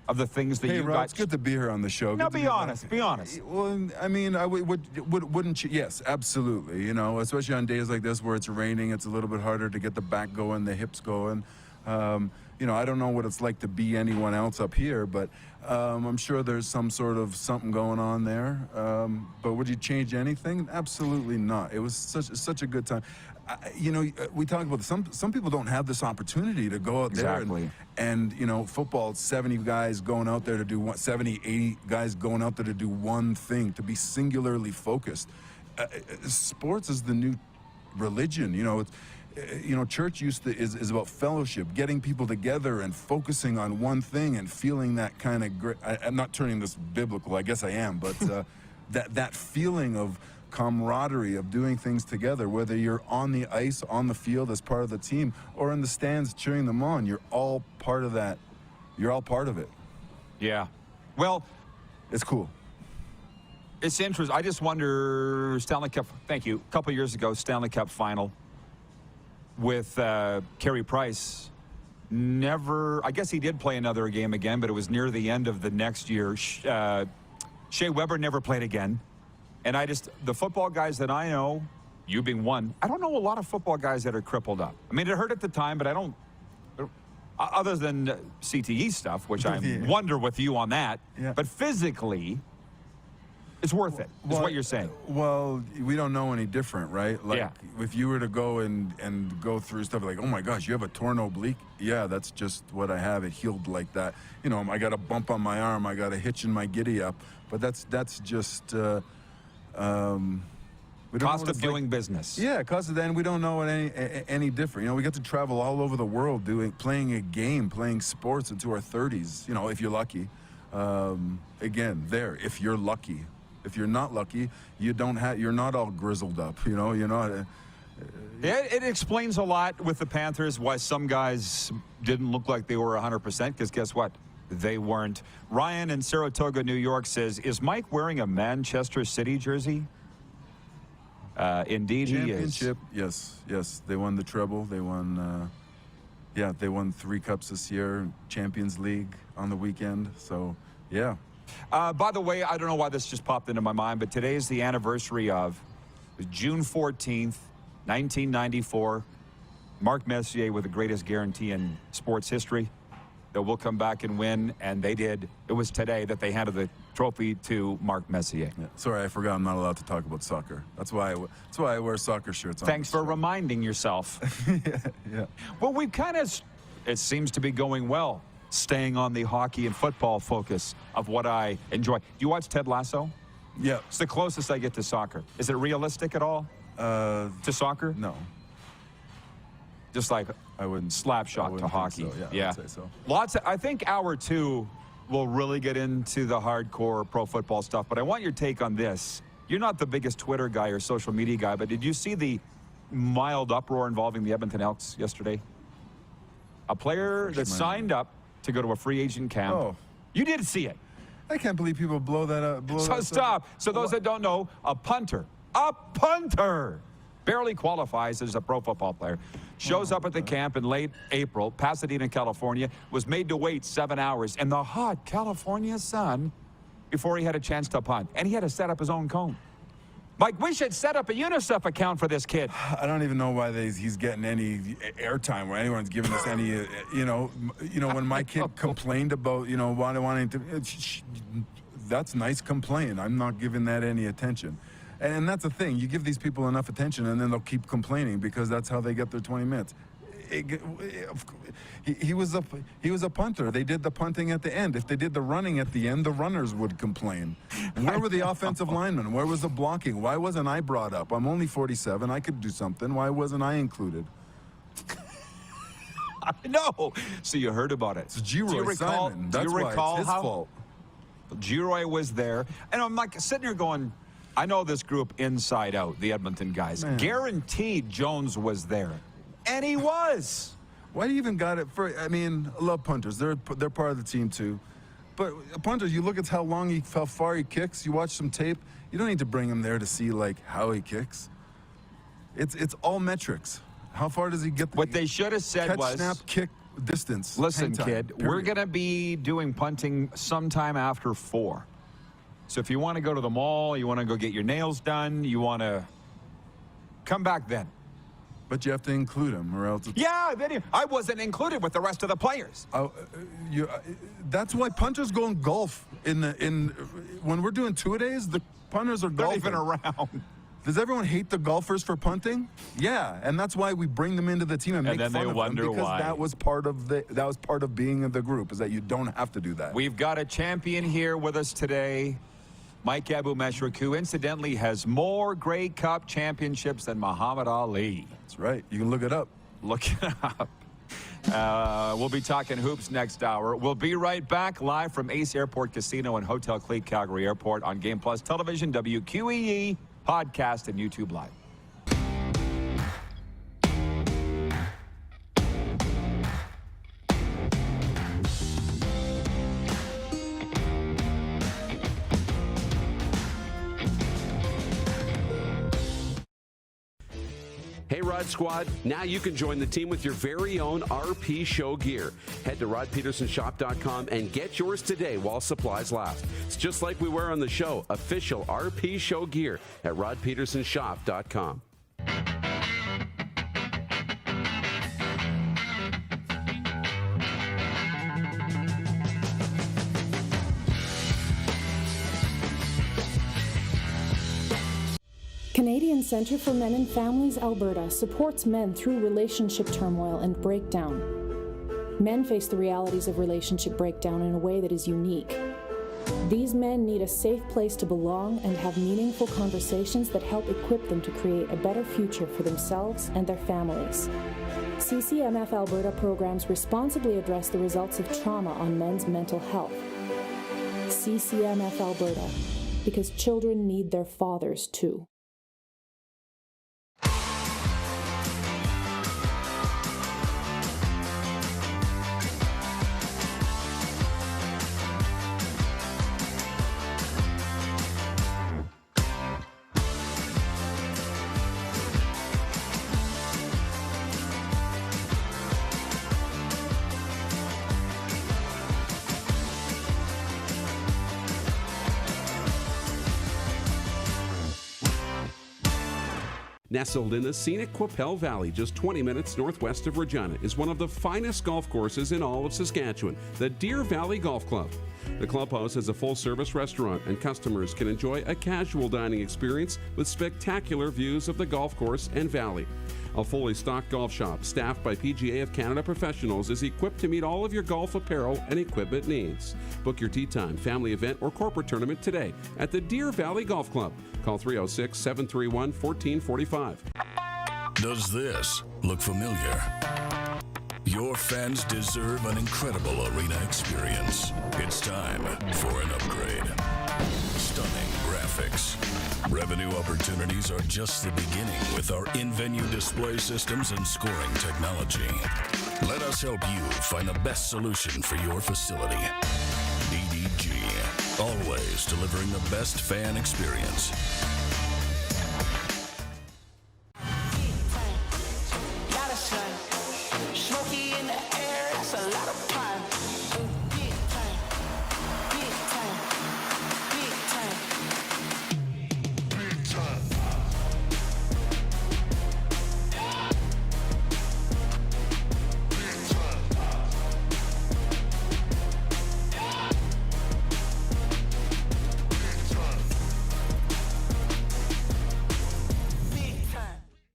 Of the things that you Rod, got. It's good to be here on the show. No, be honest. Be honest. Well, I mean, wouldn't you? Yes, absolutely. You know, especially on days like this where it's raining, it's a little bit harder to get the back going, the hips going. You know, I don't know what it's like to be anyone else up here, but I'm sure there's some sort of something going on there. But would you change anything? Absolutely not. It was such a good time. You know, we talk about some people don't have this opportunity to go out there and you know, football, 70 guys going out there to do 70, 80 guys going out there to do one thing, to be singularly focused. Sports is the new religion. You know, church is about fellowship, getting people together and focusing on one thing and feeling that kind of great. I'm not turning this biblical, I guess I am, but that feeling of camaraderie, of doing things together, whether you're on the ice, on the field as part of the team, or in the stands cheering them on, you're all part of that. You're all part of it. Yeah. Well, it's cool. It's interesting. I just wonder, Stanley Cup, thank you, a couple years ago, Stanley Cup final with Carey Price. Never, I guess he did play another game again, but it was near the end of the next year. Shea Weber never played again. And the football guys that I know, you being one, I don't know a lot of football guys that are crippled up. I mean, it hurt at the time, but I don't, other than CTE stuff, which I wonder with you on that, but physically, it's worth it, is what you're saying. Well, we don't know any different, right? Like, if you were to go and go through stuff like, oh my gosh, you have a torn oblique? Yeah, that's just what I have. It healed like that. You know, I got a bump on my arm. I got a hitch in my giddy up. But that's just... cost of doing business. Yeah, cost of that, and we don't know it any different. You know, we get to travel all over the world playing a game, playing sports into our 30s, you know, if you're lucky. Again, if you're lucky. If you're not lucky, you're not all grizzled up, you know, you're not... It explains a lot with the Panthers why some guys didn't look like they were 100%, because guess what? They weren't. Ryan in Saratoga, New York says, is Mike wearing a Manchester City jersey? Indeed he is. Championship, yes. They won the treble. They won, they won 3 cups this year, Champions League on the weekend. So, yeah. By the way, I don't know why this just popped into my mind, but today is the anniversary of June 14th, 1994. Mark Messier with the greatest guarantee in sports history that will come back and win, and they did. It was today that they handed the trophy to Mark Messier. Yeah. Sorry, I forgot I'm not allowed to talk about soccer. That's why I wear soccer shirts. Thanks for reminding yourself. yeah. Well, we've kind of, it seems to be going well, staying on the hockey and football focus of what I enjoy. Do you watch Ted Lasso? Yeah. It's the closest I get to soccer. Is it realistic at all to soccer? No. Just like I wouldn't slap shot to hockey. So. Yeah. I would say so. I think hour 2 will really get into the hardcore pro football stuff, but I want your take on this. You're not the biggest Twitter guy or social media guy, but did you see the mild uproar involving the Edmonton Elks yesterday? A player that signed up to go to a free agent camp. Oh. You did see it. I can't believe people blow that up. So stop. So those that don't know, a punter barely qualifies as a pro football player, shows up at the camp in late April, Pasadena, California, was made to wait 7 hours in the hot California sun before he had a chance to punt. And he had to set up his own cone. Mike, we should set up a UNICEF account for this kid. I don't even know why he's getting any airtime or anyone's giving us any, you know, when my kid complained about, wanting to, that's nice complaint. I'm not giving that any attention. And that's the thing. You give these people enough attention, and then they'll keep complaining because that's how they get their 20 minutes. He was a punter. They did the punting at the end. If they did the running at the end, the runners would complain. Where were the offensive linemen? Where was the blocking? Why wasn't I brought up? I'm only 47. I could do something. Why wasn't I included? I know. So you heard about it. It's G-Roy Simon. That's why it's his fault. G-Roy was there. And I'm like sitting here going, I know this group inside out, the Edmonton guys. Man. Guaranteed Jones was there. And he was. Why do you even got it for? I mean, I love punters. They're part of the team too. But punters, you look at how far he kicks. You watch some tape. You don't need to bring him there to see like how he kicks. It's all metrics. How far does he get? What they should have said catch, was snap, kick, distance. Listen, time, kid, period. we're gonna be doing punting sometime after 4. So if you want to go to the mall, you want to go get your nails done, you want to come back then. But you have to include him, or else. Yeah, I wasn't included with the rest of the players. That's why punters go and golf. When we're doing 2-a-days, the punters are golfing. They're not even around. Does everyone hate the golfers for punting? Yeah, and that's why we bring them into the team and make then fun they of wonder them because why. that was part of being in the group. Is that you don't have to do that. We've got a champion here with us today. Mike Abou-Meshrak, who incidentally has more Grey Cup championships than Muhammad Ali. That's right. You can look it up. Look it up. We'll be talking hoops next hour. We'll be right back live from Ace Airport Casino and Hotel Clique Calgary Airport on Game Plus Television, WQEE, podcast, and YouTube Live. Hey, Rod Squad, now you can join the team with your very own RP Show gear. Head to rodpetersonshop.com and get yours today while supplies last. It's just like we wear on the show, official RP Show gear at rodpetersonshop.com. Canadian Centre for Men and Families Alberta supports men through relationship turmoil and breakdown. Men face the realities of relationship breakdown in a way that is unique. These men need a safe place to belong and have meaningful conversations that help equip them to create a better future for themselves and their families. CCMF Alberta programs responsibly address the results of trauma on men's mental health. CCMF Alberta, because children need their fathers too. Nestled in the scenic Qu'Appelle Valley, just 20 minutes northwest of Regina, is one of the finest golf courses in all of Saskatchewan, the Deer Valley Golf Club. The clubhouse has a full-service restaurant, and customers can enjoy a casual dining experience with spectacular views of the golf course and valley. A fully stocked golf shop, staffed by PGA of Canada professionals, is equipped to meet all of your golf apparel and equipment needs. Book your tee time, family event, or corporate tournament today at the Deer Valley Golf Club. Call 306-731-1445. Does this look familiar? Your fans deserve an incredible arena experience. It's time for an upgrade. Stunning graphics. Revenue opportunities are just the beginning with our in-venue display systems and scoring technology. Let us help you find the best solution for your facility. DDG, always delivering the best fan experience.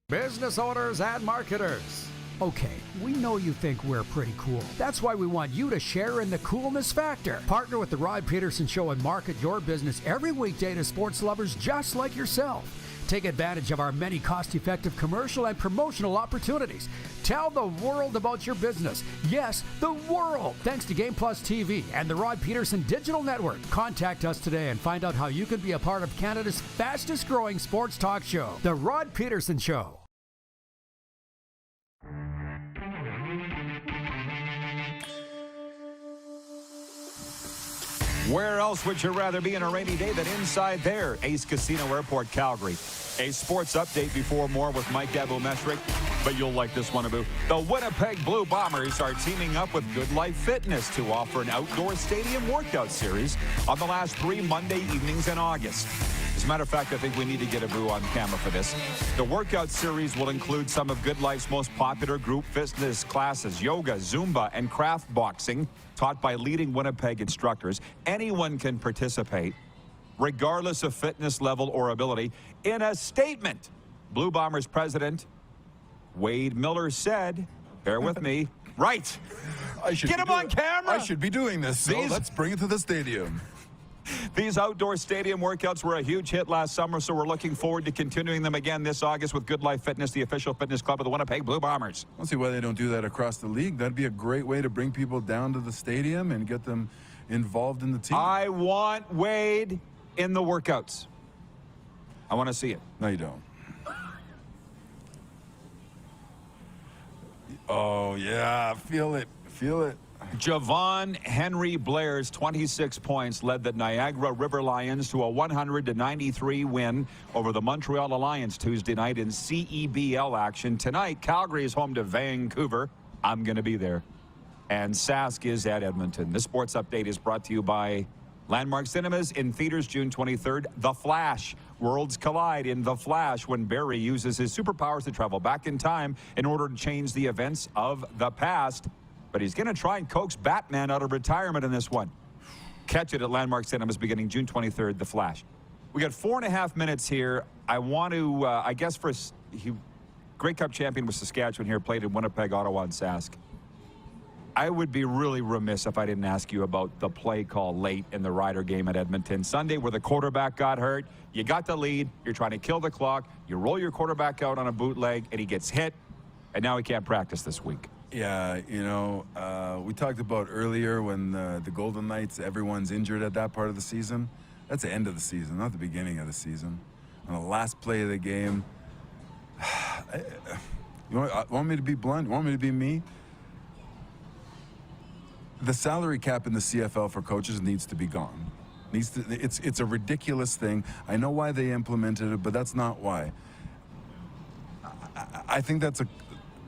Business owners and marketers. Okay, we know you think we're pretty cool. That's why we want you to share in the coolness factor. Partner with the Rod Pedersen Show and market your business every weekday to sports lovers just like yourself. Take advantage of our many cost-effective commercial and promotional opportunities. Tell the world about your business. Yes, the world. Thanks to Game Plus TV and the Rod Pedersen Digital Network. Contact us today and find out how you can be a part of Canada's fastest-growing sports talk show, The Rod Pedersen Show. Where else would you rather be in a rainy day than inside there? Ace Casino Airport, Calgary. A sports update before more with Mike Abu-Meshrik, but you'll like this one, Abu. The Winnipeg Blue Bombers are teaming up with Good Life Fitness to offer an outdoor stadium workout series on the last 3 Monday evenings in August. As a matter of fact, I think we need to get Abu on camera for this. The workout series will include some of Good Life's most popular group fitness classes, yoga, Zumba, and craft boxing, taught by leading Winnipeg instructors. Anyone can participate, regardless of fitness level or ability. In a statement, Blue Bombers president Wade Miller said, bear with me, right, get him on camera. I should be doing this, so let's bring it to the stadium. These outdoor stadium workouts were a huge hit last summer, so we're looking forward to continuing them again this August with Good Life Fitness, the official fitness club of the Winnipeg Blue Bombers. I don't see why they don't do that across the league. That'd be a great way to bring people down to the stadium and get them involved in the team. I want Wade in the workouts. I want to see it. No, you don't. Oh, yeah, feel it, feel it. Javon Henry Blair's 26 points led the Niagara River Lions to a 100-93 win over the Montreal Alliance Tuesday night in CEBL action. Tonight, Calgary is home to Vancouver. I'm going to be there. And Sask is at Edmonton. This sports update is brought to you by Landmark Cinemas in theaters June 23rd. The Flash. Worlds collide in The Flash when Barry uses his superpowers to travel back in time in order to change the events of the past. But he's going to try and coax Batman out of retirement in this one. Catch it at Landmark Cinemas beginning June 23rd, The Flash. We got 4.5 minutes here. I want to, I guess, Grey Cup champion with Saskatchewan here, played in Winnipeg, Ottawa, and Sask. I would be really remiss if I didn't ask you about the play call late in the Ryder game at Edmonton Sunday where the quarterback got hurt. You got the lead. You're trying to kill the clock. You roll your quarterback out on a bootleg, and he gets hit, and now he can't practice this week. Yeah, we talked about earlier when the Golden Knights, everyone's injured at that part of the season. That's the end of the season, not the beginning of the season. On the last play of the game, you want me to be blunt? You want me to be me? The salary cap in the CFL for coaches needs to be gone. It's a ridiculous thing. I know why they implemented it, but that's not why. I think that's a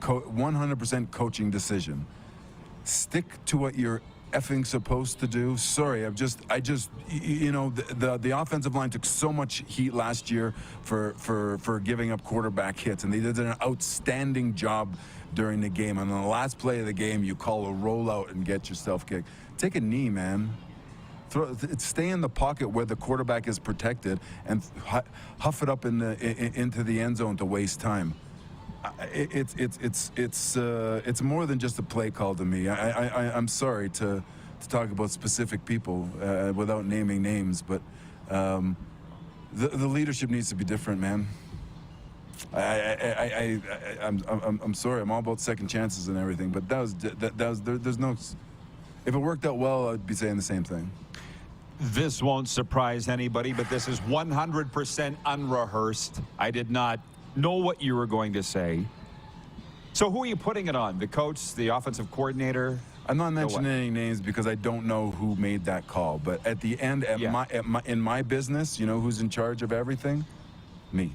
100% coaching decision. Stick to what you're effing supposed to do. Sorry, the offensive line took so much heat last year for giving up quarterback hits, and they did an outstanding job during the game. And on the last play of the game, you call a rollout and get yourself kicked. Take a knee, man. Stay in the pocket where the quarterback is protected and huff it up into the end zone to waste time. It's more than just a play call to me. I'm sorry to talk about specific people without naming names, but the leadership needs to be different, man. I'm sorry. I'm all about second chances and everything, but there's no. If it worked out well, I'd be saying the same thing. This won't surprise anybody, but this is 100% unrehearsed. I did not know what you were going to say. So who are you putting it on? The coach, the offensive coordinator? I'm not mentioning any names because I don't know who made that call. But at the end, in my business, you know who's in charge of everything? Me.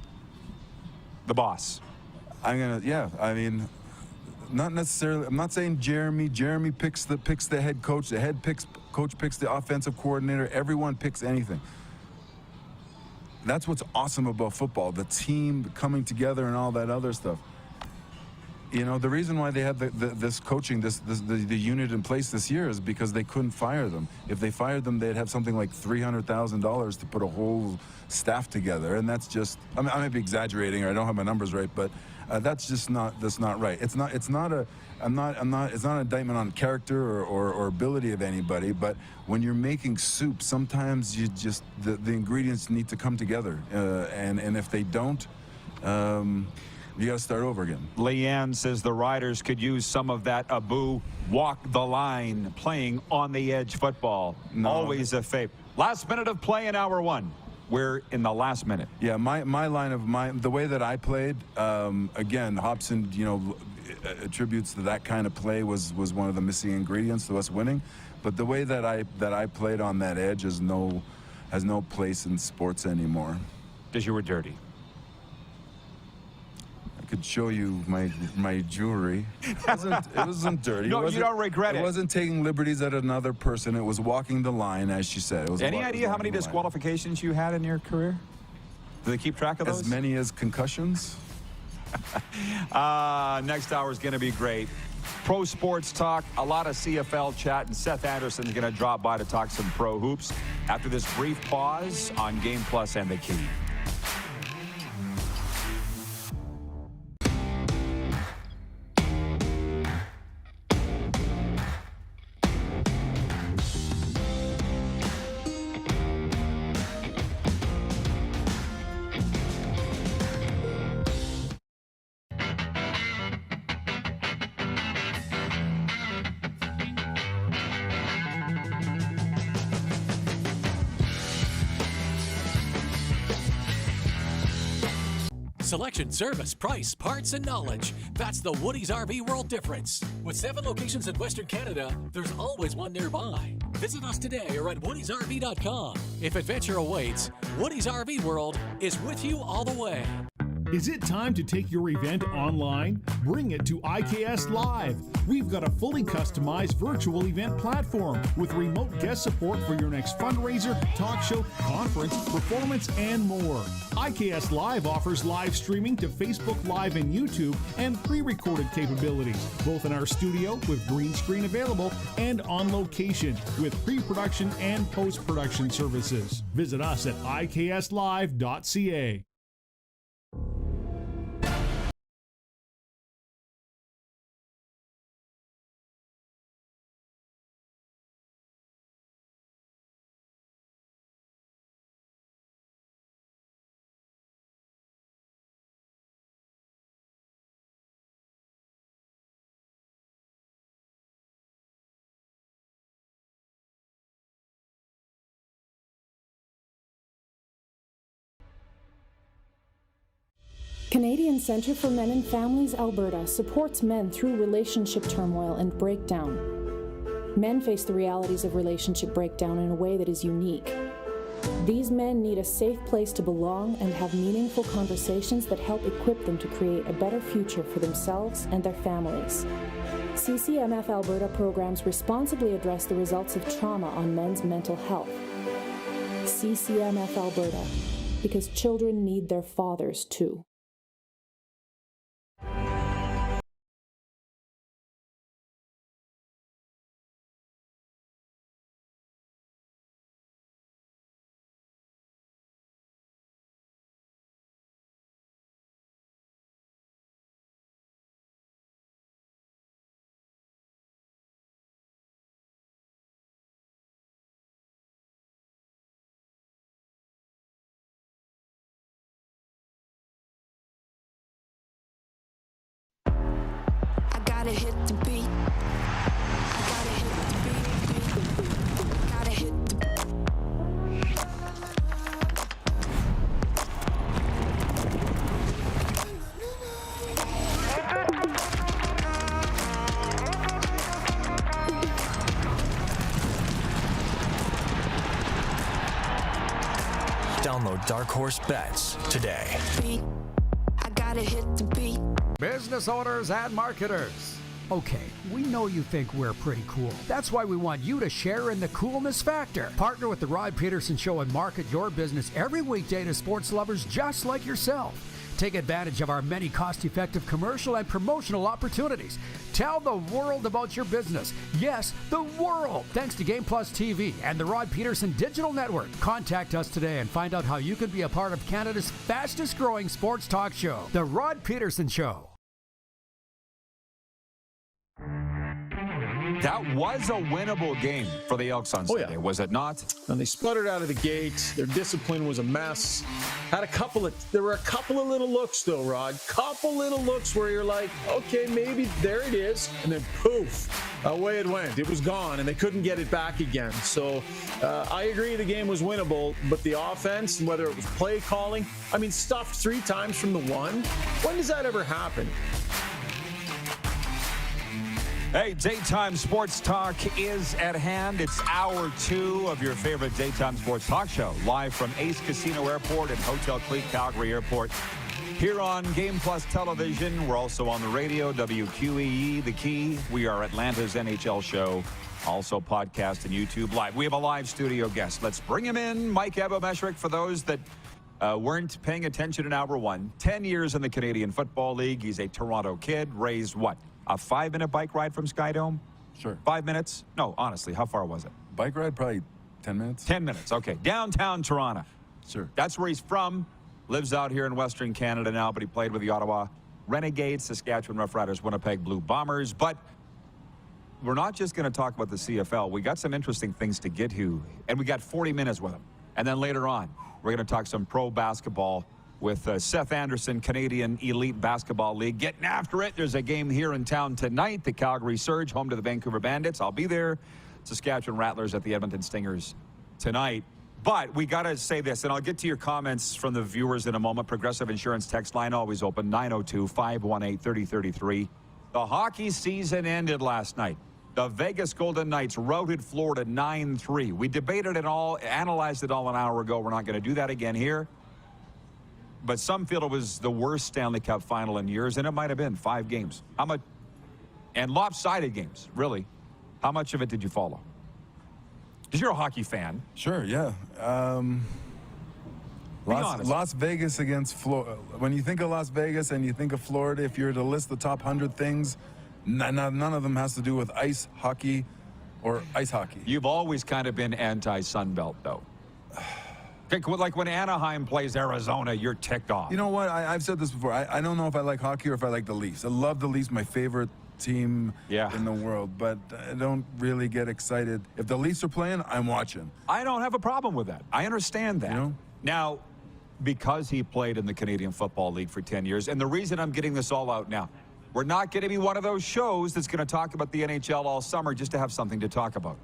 The boss. I mean, not necessarily. I'm not saying Jeremy. Jeremy picks the head coach. The head coach picks the offensive coordinator. Everyone picks anything. That's what's awesome about football, the team coming together and all that other stuff. You know, the reason why they had this coaching, the unit in place this year is because they couldn't fire them. If they fired them, they'd have something like $300,000 to put a whole staff together, and that's just. I mean, I might be exaggerating, or I don't have my numbers right, but that's not right. It's not an indictment on character or ability of anybody, but when you're making soup, sometimes you just the ingredients need to come together, and if they don't, you got to start over again. Leanne says the Riders could use some of that Abu walk the line, playing on the edge football. No. Always a favorite. Last minute of play in hour one. We're in the last minute. Yeah, the way that I played, again, Hobson, attributes to that kind of play was one of the missing ingredients to us winning. But the way that I played on that edge has no place in sports anymore. Because you were dirty. I could show you my jewelry. It wasn't dirty. No, you don't regret it. It wasn't taking liberties at another person. It was walking the line, as she said. Any idea how many disqualifications you had in your career? Do they keep track of those? As many as concussions. Next hour is going to be great. Pro sports talk, a lot of CFL chat, and Seth Anderson is going to drop by to talk some pro hoops after this brief pause on Game Plus and The Key. Selection, service, price, parts, and knowledge. That's the Woody's RV World difference. With 7 locations in Western Canada, there's always one nearby. Visit us today or at woodysrv.com. If adventure awaits, Woody's RV World is with you all the way. Is it time to take your event online? Bring it to IKS Live. We've got a fully customized virtual event platform with remote guest support for your next fundraiser, talk show, conference, performance, and more. IKS Live offers live streaming to Facebook Live and YouTube and pre-recorded capabilities, both in our studio with green screen available and on location with pre-production and post-production services. Visit us at ikslive.ca. Canadian Centre for Men and Families Alberta supports men through relationship turmoil and breakdown. Men face the realities of relationship breakdown in a way that is unique. These men need a safe place to belong and have meaningful conversations that help equip them to create a better future for themselves and their families. CCMF Alberta programs responsibly address the results of trauma on men's mental health. CCMF Alberta, because children need their fathers too. Gotta hit the beat. Gotta hit the beat. Gotta hit the Download Dark Horse Bets today. I gotta hit the beat. Business owners and marketers. Okay, we know you think we're pretty cool. That's why we want you to share in the coolness factor. Partner with the Rod Pedersen Show and market your business every weekday to sports lovers just like yourself. Take advantage of our many cost-effective commercial and promotional opportunities. Tell the world about your business. Yes, the world. Thanks to Game Plus TV and the Rod Pedersen Digital Network. Contact us today and find out how you can be a part of Canada's fastest-growing sports talk show, The Rod Pedersen Show. That was a winnable game for the Elks on Sunday, was it not? And they spluttered out of the gate. Their discipline was a mess. There were a couple of little looks though, Rod. Couple little looks where you're like, okay, maybe there it is. And then poof, away it went. It was gone and they couldn't get it back again. So I agree the game was winnable, but the offense, whether it was play calling, I mean, stuffed 3 times from the one. When does that ever happen? Hey, daytime sports talk is at hand. It's hour 2 of your favorite daytime sports talk show, live from Ace Casino Airport and Hotel Clique Calgary Airport. Here on Game Plus Television, we're also on the radio, WQEE, The Key. We are Atlanta's NHL show, also podcast and YouTube Live. We have a live studio guest. Let's bring him in, Mike Abomeshrik, for those that weren't paying attention in hour 1. 10 years in the Canadian Football League. He's a Toronto kid, raised what? A 5-minute bike ride from Skydome? Sure. 5 minutes? No, honestly, how far was it? Bike ride, probably 10 minutes. 10 minutes, okay. Downtown Toronto. Sure. That's where he's from. Lives out here in Western Canada now, but he played with the Ottawa Renegades, Saskatchewan Roughriders, Winnipeg Blue Bombers. But we're not just going to talk about the CFL. We got some interesting things to get to, and we got 40 minutes with him. And then later on, we're going to talk some pro basketball with Seth Anderson, Canadian Elite Basketball League. Getting after it. There's a game here in town tonight. The Calgary Surge, home to the Vancouver Bandits. I'll be there. Saskatchewan Rattlers at the Edmonton Stingers tonight. But we got to say this, and I'll get to your comments from the viewers in a moment. Progressive Insurance text line always open, 902-518-3033. The hockey season ended last night. The Vegas Golden Knights routed Florida 9-3. We debated it all, analyzed it all an hour ago. We're not going to do that again here. but some feel it was the worst Stanley Cup final in years, and it might have been 5 games. How much? And lopsided games, really. How much of it did you follow? Because you're a hockey fan. Sure, yeah. Las Vegas against Florida. When you think of Las Vegas and you think of Florida, if you were to list the top 100 things, none of them has to do with ice hockey or ice hockey. You've always kind of been anti-Sunbelt, though. Like when Anaheim plays Arizona, you're ticked off. You know what? I've said this before. I don't know if I like hockey or if I like the Leafs. I love the Leafs, my favorite team in the world, but I don't really get excited. If the Leafs are playing, I'm watching. I don't have a problem with that. I understand that. You know? Now, because he played in the Canadian Football League for 10 years, and the reason I'm getting this all out now, we're not going to be one of those shows that's going to talk about the NHL all summer just to have something to talk about.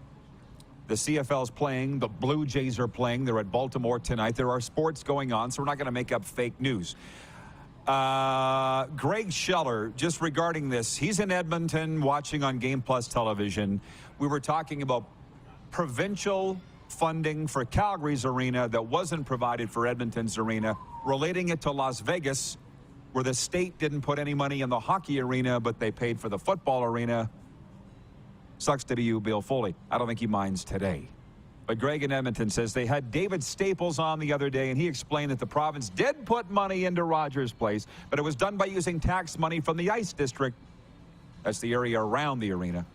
The CFL's playing. The Blue Jays are playing. They're at Baltimore tonight. There are sports going on, so we're not going to make up fake news. Greg Scheller, just regarding this, he's in Edmonton watching on Game Plus television. We were talking about provincial funding for Calgary's arena that wasn't provided for Edmonton's arena, relating it to Las Vegas, where the state didn't put any money in the hockey arena, but they paid for the football arena. Sucks to be you, Bill Foley. I don't think he minds today. But Greg in Edmonton says they had David Staples on the other day, and he explained that the province did put money into Rogers Place, but it was done by using tax money from the Ice District. That's the area around the arena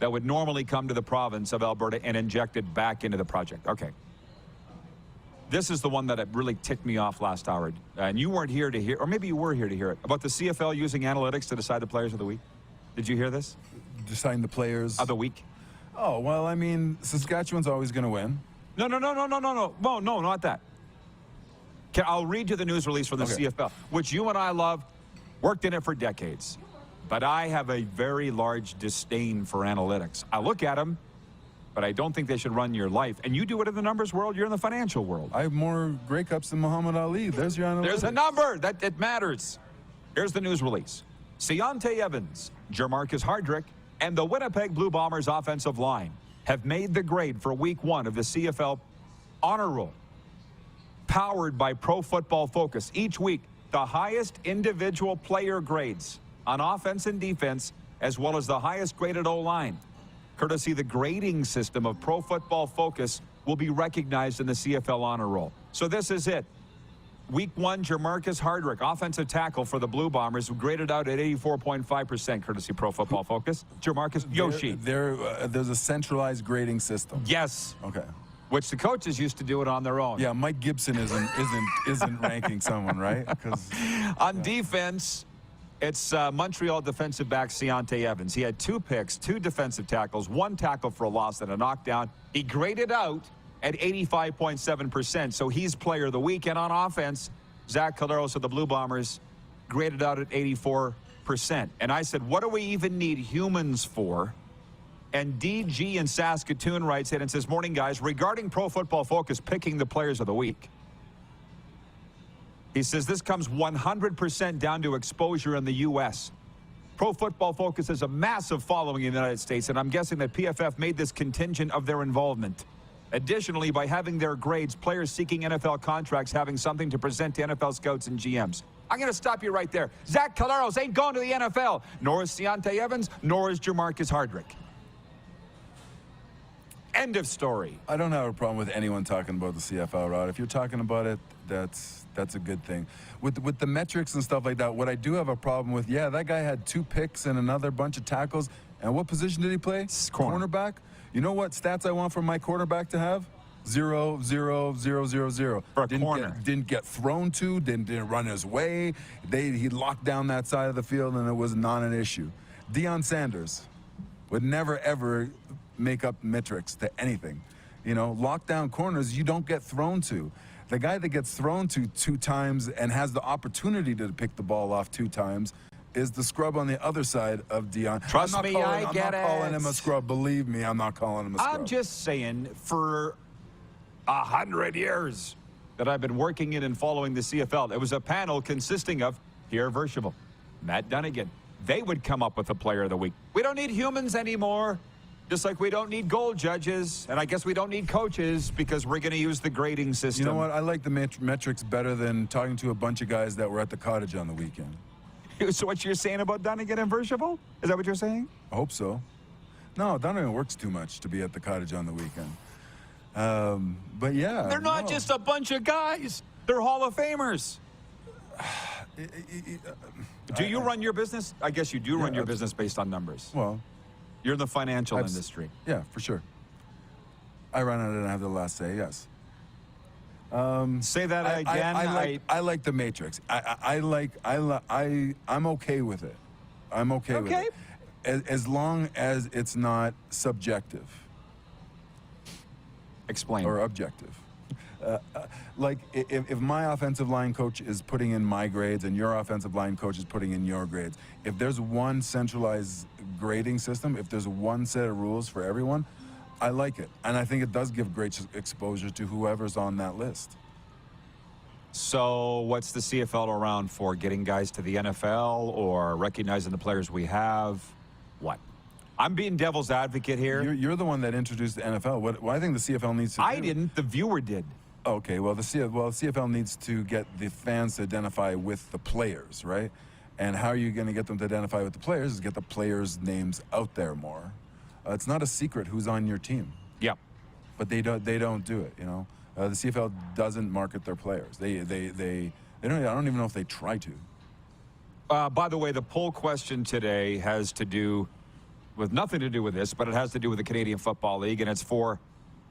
that would normally come to the province of Alberta and inject it back into the project. Okay. This is the one that really ticked me off last hour. And you weren't here to hear, or maybe you were here to hear it, about the CFL using analytics to decide the players of the week. Did you hear this? Deciding the players of the week. Oh, well, I mean, Saskatchewan's always going to win. No, not that. I'll read you the news release from the CFL, which you and I love, worked in it for decades. But I have a very large disdain for analytics. I look at them, but I don't think they should run your life. And you do it in the numbers world, you're in the financial world. I have more Grey Cups than Muhammad Ali. There's your analytics. There's a number. It matters. Here's the news release. Seontae Evans, Jermarcus Hardrick, and the Winnipeg Blue Bombers offensive line have made the grade for Week 1 of the CFL Honor Roll, powered by Pro Football Focus. Each week, the highest individual player grades on offense and defense, as well as the highest graded O-line. Courtesy the grading system of Pro Football Focus will be recognized in the CFL Honor Roll. So this is it. Week 1, Jermarcus Hardrick, offensive tackle for the Blue Bombers, graded out at 84.5%, courtesy Pro Football Focus. Jermarcus Yoshi. There's a centralized grading system. Yes. Okay. Which the coaches used to do it on their own. Yeah, Mike Gibson isn't ranking someone, right? On defense, it's Montreal defensive back Seontae Evans. He had 2 picks, 2 defensive tackles, 1 tackle for a loss and a knockdown. He graded out at 85.7%, so he's player of the week. And on offense, Zach Caleros of the Blue Bombers graded out at 84%. And I said, what do we even need humans for? And DG in Saskatoon writes in and says, morning, guys, regarding Pro Football Focus picking the players of the week. He says this comes 100% down to exposure in the U.S. Pro Football Focus has a massive following in the United States, and I'm guessing that PFF made this contingent of their involvement. Additionally, by having their grades, players seeking NFL contracts having something to present to NFL scouts and GMs. I'm going to stop you right there. Zach Caleros ain't going to the NFL, nor is Seontae Evans, nor is Jermarcus Hardrick. End of story. I don't have a problem with anyone talking about the CFL, Rod. If you're talking about it, that's a good thing. With the metrics and stuff like that, what I do have a problem with, that guy had 2 picks and another bunch of tackles. And what position did he play? Cornerback. You know what stats I want from my quarterback to have? 0, 0, 0, 0, 0. Didn't get thrown to, didn't run his way. He locked down that side of the field, and it was not an issue. Deion Sanders would never, ever make up metrics to anything. You know, lockdown corners, you don't get thrown to. The guy that gets thrown to 2 times and has the opportunity to pick the ball off 2 times is the scrub on the other side of Deion. Trust me, I get it. I'm not calling him a scrub. Believe me, I'm not calling him a scrub. I'm just saying, for 100 years that I've been working in and following the CFL, there was a panel consisting of Pierre Verschuvel, Matt Dunnigan. They would come up with a player of the week. We don't need humans anymore. Just like we don't need goal judges, and I guess we don't need coaches because we're going to use the grading system. You know what? I like the metrics better than talking to a bunch of guys that were at the cottage on the weekend. So what you're saying about Dunnigan and Verschoval? Is that what you're saying? I hope so. No, Dunnigan works too much to be at the cottage on the weekend. But yeah. They're not just a bunch of guys. They're Hall of Famers. Do you run your business? I guess you do run your business based on numbers. Well, you're in the financial industry. Yeah, for sure. I run it and have the last say, yes. Say that again. I like the matrix. I'm okay with it. I'm okay with it. As long as it's not subjective. Explain. Or objective. Like if my offensive line coach is putting in my grades and your offensive line coach is putting in your grades, if there's one centralized grading system, if there's one set of rules for everyone, I like it. And I think it does give great exposure to whoever's on that list. So what's the CFL around for? Getting guys to the NFL or recognizing the players we have? What? I'm being devil's advocate here. You're the one that introduced the NFL. What I think the CFL needs to do. I didn't. The viewer did. Okay, well, the CFL needs to get the fans to identify with the players, right? And how are you going to get them to identify with the players is get the players' names out there more. It's not a secret who's on your team. Yeah. But they don't do it, you know? The CFL doesn't market their players. They don't, I don't even know if they try to. By the way, the poll question today has to do with nothing to do with this, but it has to do with the Canadian Football League, and it's for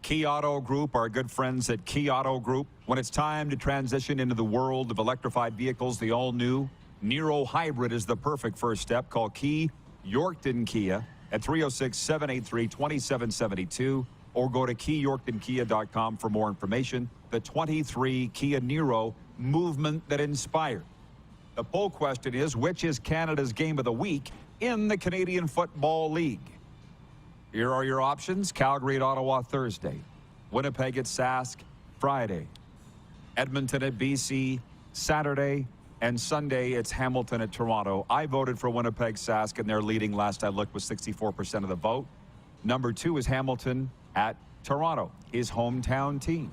Key Auto Group, our good friends at Key Auto Group. When it's time to transition into the world of electrified vehicles, the all-new Nero Hybrid is the perfect first step. Call Key Yorkton Kia at 306-783-2772 or go to keyyorktonkia.com for more information. The 23 Kia Nero, movement that inspired. The poll question is, which is Canada's game of the week in the Canadian Football League? Here are your options. Calgary at Ottawa Thursday. Winnipeg at Sask Friday. Edmonton at BC Saturday. And Sunday, it's Hamilton at Toronto. I voted for Winnipeg Sask, and their leading last I looked was 64% of the vote. Number 2 is Hamilton at Toronto, his hometown team.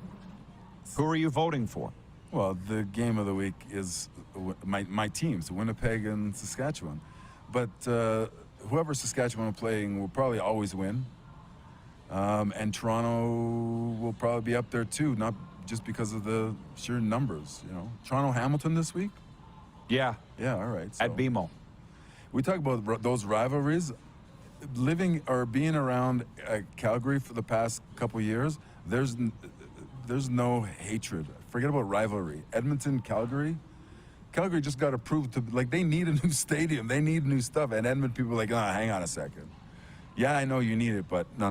Who are you voting for? Well, the game of the week is my teams, Winnipeg and Saskatchewan. But whoever Saskatchewan are playing will probably always win. And Toronto will probably be up there too, not just because of the sheer numbers, you know. Toronto-Hamilton this week? Yeah. Yeah, all right. At BMO. We talk about those rivalries. Living or being around Calgary for the past couple years, there's no hatred. Forget about rivalry. Edmonton, Calgary just got approved to, like, they need a new stadium. They need new stuff. And Edmonton people are like, hang on a second. Yeah, I know you need it, but no.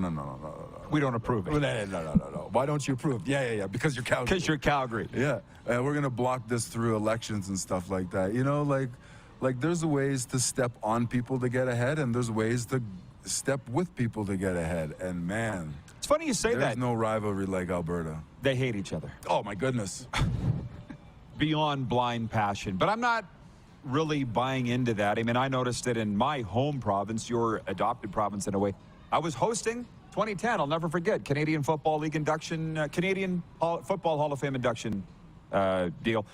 We don't approve it. No. Why don't you approve? Yeah. Because you're Calgary. Because you're Calgary. Yeah. We're going to block this through elections and stuff like that. You know, like there's ways to step on people to get ahead, and there's ways to step with people to get ahead. And, man. It's funny you say that. There's no rivalry like Alberta. They hate each other. Oh, my goodness. Beyond blind passion. But I'm not really buying into that. I mean, I noticed it in my home province, your adopted province in a way. I was hosting 2010, I'll never forget, Canadian Football League induction, Canadian Football Hall of Fame induction deal.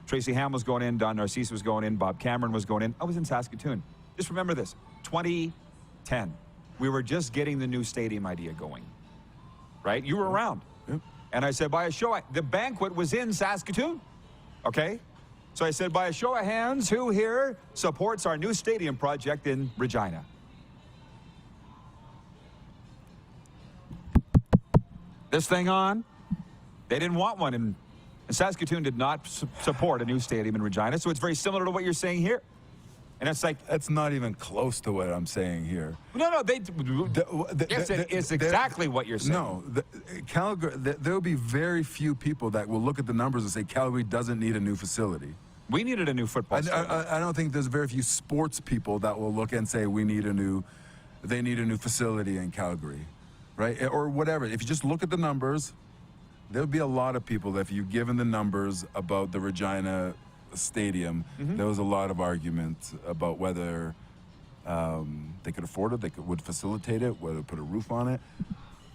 Tracy Ham was going in, Don Narcisse was going in, Bob Cameron was going in. I was in Saskatoon. Just remember this, 2010. We were just getting the new stadium idea going, right? You were around. Yep. And I said, by a show, the banquet was in Saskatoon, okay? So I said, by a show of hands, who here supports our new stadium project in Regina? This thing on? They didn't want one, and Saskatoon did not support a new stadium in Regina, so it's very similar to what you're saying here. And it's like... That's not even close to what I'm saying here. No, it's exactly what you're saying. No, Calgary, there will be very few people that will look at the numbers and say Calgary doesn't need a new facility. We needed a new football stadium. I don't think there's very few sports people that will look and say they need a new facility in Calgary, right? Or whatever. If you just look at the numbers, there'll be a lot of people that if you've given the numbers about the Regina stadium, there was a lot of argument about whether They could afford it. They would facilitate it, whether put a roof on it,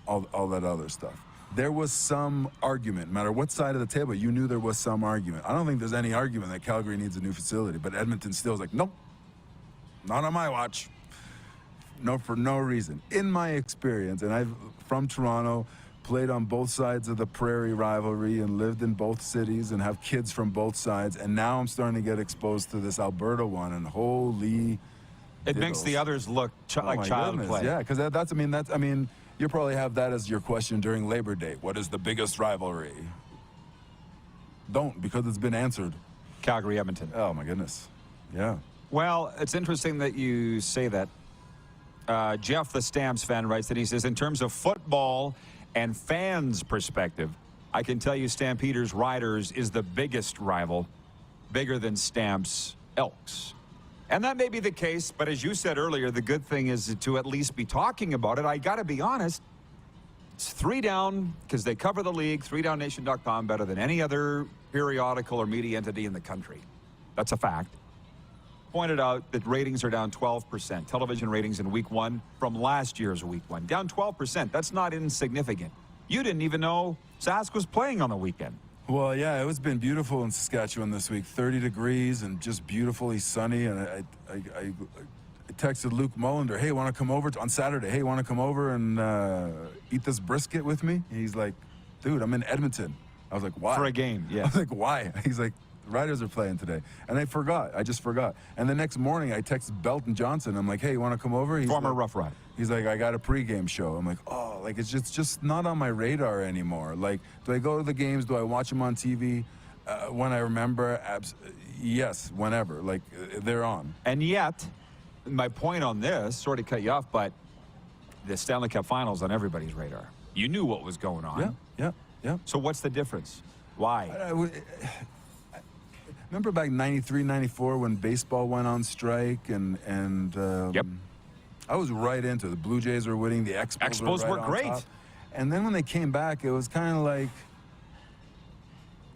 all that other stuff. There was some argument, no matter what side of the table, you knew there was some argument. I don't think there's any argument that Calgary needs a new facility, but Edmonton still is like, nope, not on my watch. No, for no reason. In my experience, and I've from Toronto, played on both sides of the Prairie rivalry and lived in both cities and have kids from both sides, and now I'm starting to get exposed to this Alberta one, and holy It makes the others look like child play. Yeah, because that's I mean, you probably have that as your question during Labor Day. What is the biggest rivalry? Don't, because it's been answered. Calgary, Edmonton. Oh, my goodness. Yeah. Well, it's interesting that you say that. Jeff, the Stamps fan, writes that he says, in terms of football and fans' perspective, I can tell you Stampeders Riders is the biggest rival, bigger than Stamps Elks. And that may be the case, but as you said earlier, the good thing is to at least be talking about it. I got to be honest, it's 3 Down, because they cover the league, 3downnation.com, better than any other periodical or media entity in the country. That's a fact. Pointed out that ratings are down 12%. Television ratings in week 1 from last year's week 1. Down 12%. That's not insignificant. You didn't even know Sask was playing on the weekend. Well, yeah, it's been beautiful in Saskatchewan this week. 30 degrees and just beautifully sunny. And I texted Luke Mullender, hey, want to come over on Saturday? Hey, want to come over and eat this brisket with me? And he's like, dude, I'm in Edmonton. I was like, why? For a game, yeah. I was like, why? He's like, the Riders are playing today. And I forgot. I just forgot. And the next morning, I texted Belton Johnson. I'm like, hey, you want to come over? He's Former like, Rough Rider. He's like, I got a pregame show. I'm like, oh, like it's just not on my radar anymore. Like, do I go to the games? Do I watch them on TV? When I remember, yes, whenever. Like, they're on. And yet, my point on this, sort of cut you off, but the Stanley Cup Finals on everybody's radar. You knew what was going on. Yeah. So what's the difference? Why? Remember back 93, 94 when baseball went on strike and yep. I was right into it. The Blue Jays were winning. The Expos were great. Top. And then when they came back, it was kind of like,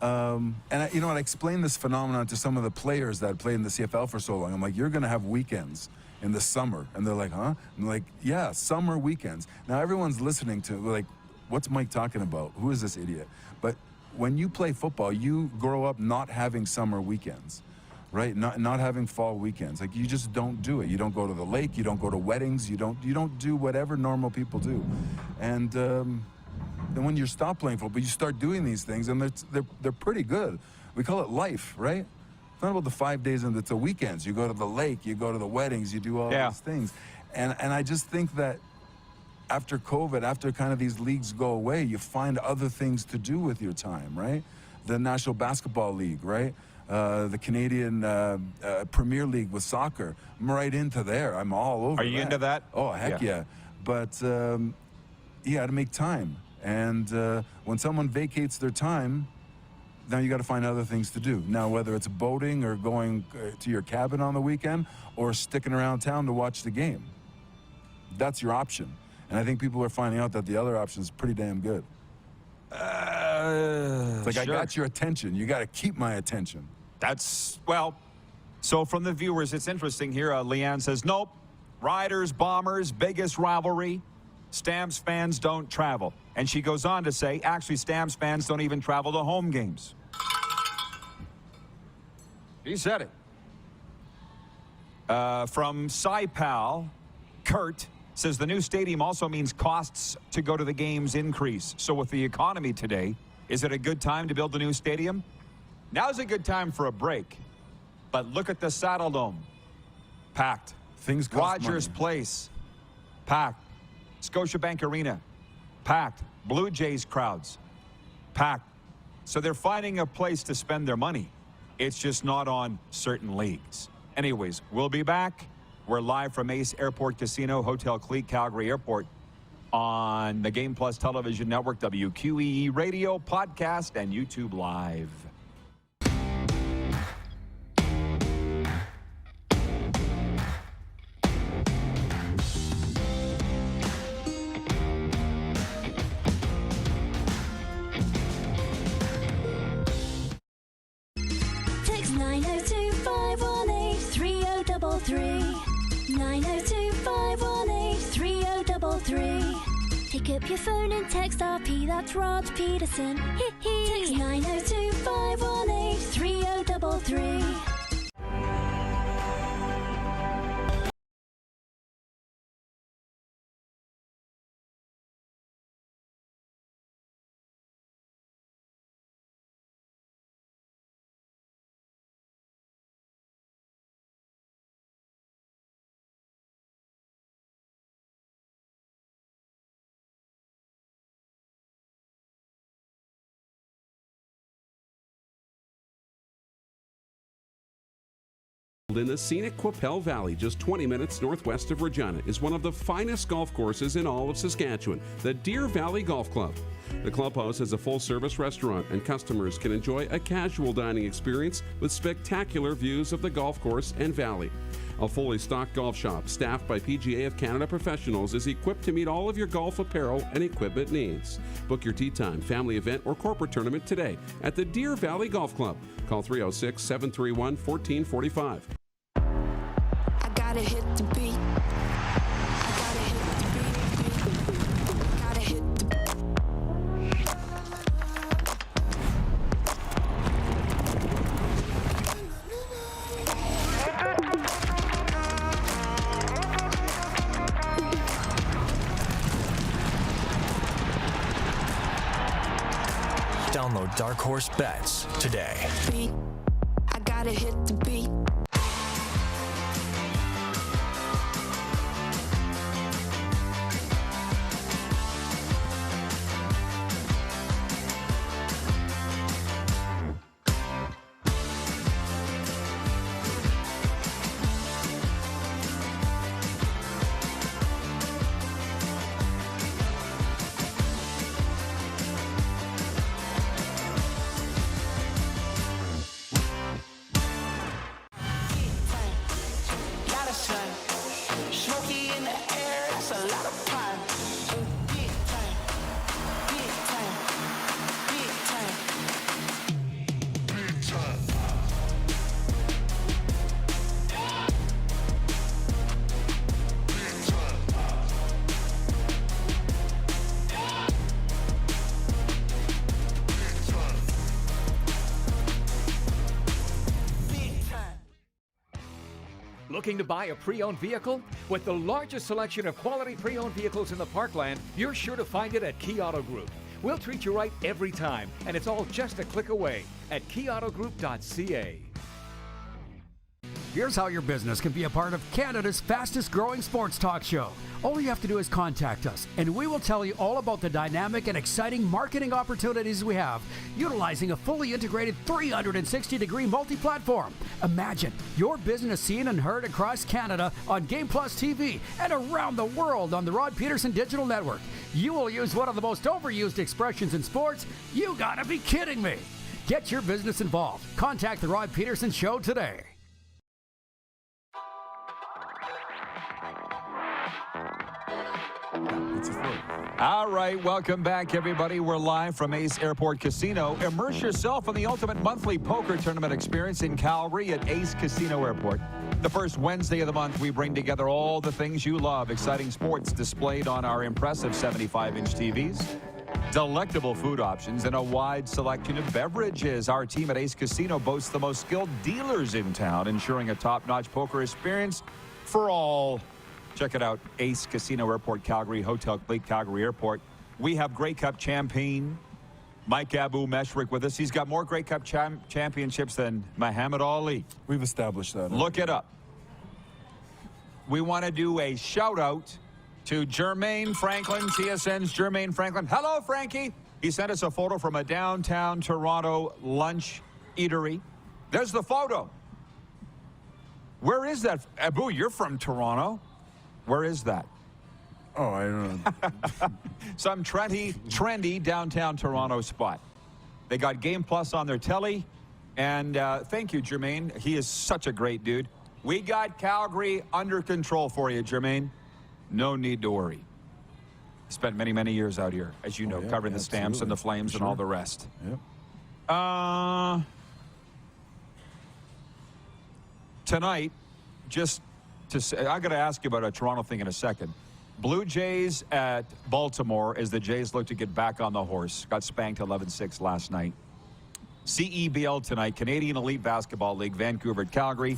and I explained this phenomenon to some of the players that played in the CFL for so long. I'm like, you're going to have weekends in the summer. And they're like, huh? I'm like, yeah, summer weekends. Now everyone's listening to, like, what's Mike talking about? Who is this idiot? But when you play football, you grow up not having summer weekends, right? Not having fall weekends. Like, you just don't do it. You don't go to the lake. You don't go to weddings. You don't do whatever normal people do. And then when you stop playing football, you start doing these things, and they're pretty good. We call it life, right? It's not about the 5 days and it's the weekends. You go to the lake. You go to the weddings. You do all these things. And I just think that after COVID, after kind of these leagues go away, you find other things to do with your time, right? The National Basketball League, right? The Canadian Premier League with soccer. I'm right into there. I'm all over. Are you into that? Oh, heck yeah. But you got to make time. And when someone vacates their time, now you got to find other things to do. Now, whether it's boating or going to your cabin on the weekend or sticking around town to watch the game, that's your option. And I think people are finding out that the other option is pretty damn good. It's like, sure. I got your attention. You got to keep my attention. So from the viewers, it's interesting here. Leanne says, nope. Riders, Bombers, biggest rivalry. Stamps fans don't travel. And she goes on to say, actually, Stamps fans don't even travel to home games. He said it. From SciPal, Kurt says the new stadium also means costs to go to the games increase. So with the economy today, is it a good time to build the new stadium? Now's a good time for a break. But look at the Saddle Dome. Packed. Things cost Rogers money. Place. Packed. Scotiabank Arena. Packed. Blue Jays crowds. Packed. So they're finding a place to spend their money. It's just not on certain leagues. Anyways, we'll be back. We're live from Ace Airport Casino, Hotel Clique, Calgary Airport, on the Game Plus Television Network, WQEE Radio, podcast, and YouTube Live. Text 902-518-3033. 902 up your phone and text RP, that's Rod Pedersen. Text 902 518 3033. In the scenic Qu'Appelle Valley, just 20 minutes northwest of Regina, is one of the finest golf courses in all of Saskatchewan, the Deer Valley Golf Club. The clubhouse has a full-service restaurant, and customers can enjoy a casual dining experience with spectacular views of the golf course and valley. A fully stocked golf shop, staffed by PGA of Canada professionals, is equipped to meet all of your golf apparel and equipment needs. Book your tee time, family event, or corporate tournament today at the Deer Valley Golf Club. Call 306-731-1445. Gotta hit the beat. I gotta hit the beat. Gotta hit the Download Dark Horse Bets today. beat. I gotta hit the beat. Smoky in the air, that's a lot of pine. Big time, big time, big time, big time. Looking to buy a pre-owned vehicle? With the largest selection of quality pre-owned vehicles in the Parkland, you're sure to find it at Key Auto Group. We'll treat you right every time, and it's all just a click away at keyautogroup.ca. Here's how your business can be a part of Canada's fastest growing sports talk show. All you have to do is contact us, and we will tell you all about the dynamic and exciting marketing opportunities we have, utilizing a fully integrated 360-degree multi-platform. Imagine your business seen and heard across Canada on Game Plus TV and around the world on the Rod Pedersen Digital Network. You will use one of the most overused expressions in sports. You gotta be kidding me. Get your business involved. Contact the Rod Pedersen Show today. All right, welcome back, everybody. We're live from Ace Airport Casino. Immerse yourself in the ultimate monthly poker tournament experience in Calgary at Ace Casino Airport. The first Wednesday of the month, we bring together all the things you love. Exciting sports displayed on our impressive 75-inch TVs, delectable food options, and a wide selection of beverages. Our team at Ace Casino boasts the most skilled dealers in town, ensuring a top-notch poker experience for all. Check it out, Ace Casino Airport, Calgary, Hotel Lake Calgary Airport. We have Grey Cup champion Mike Abu Meshrick with us. He's got more Grey Cup championships than Muhammad Ali. We've established that. Look it up. We want to do a shout-out to Jermaine Franklin, TSN's Jermaine Franklin. Hello, Frankie. He sent us a photo from a downtown Toronto lunch eatery. There's the photo. Where is that? Abu, you're from Toronto. Where is that? Oh, I don't know. Some trendy downtown Toronto spot. They got Game Plus on their telly. And thank you, Jermaine. He is such a great dude. We got Calgary under control for you, Jermaine. No need to worry. Spent many, many years out here, as you know, covering the Stamps and the Flames and all the rest. Yep. Tonight, just to say, I'm going to ask you about a Toronto thing in a second, Blue Jays at Baltimore as the Jays look to get back on the horse. Got spanked 11-6 last night. CEBL tonight, Canadian Elite Basketball League, Vancouver at Calgary,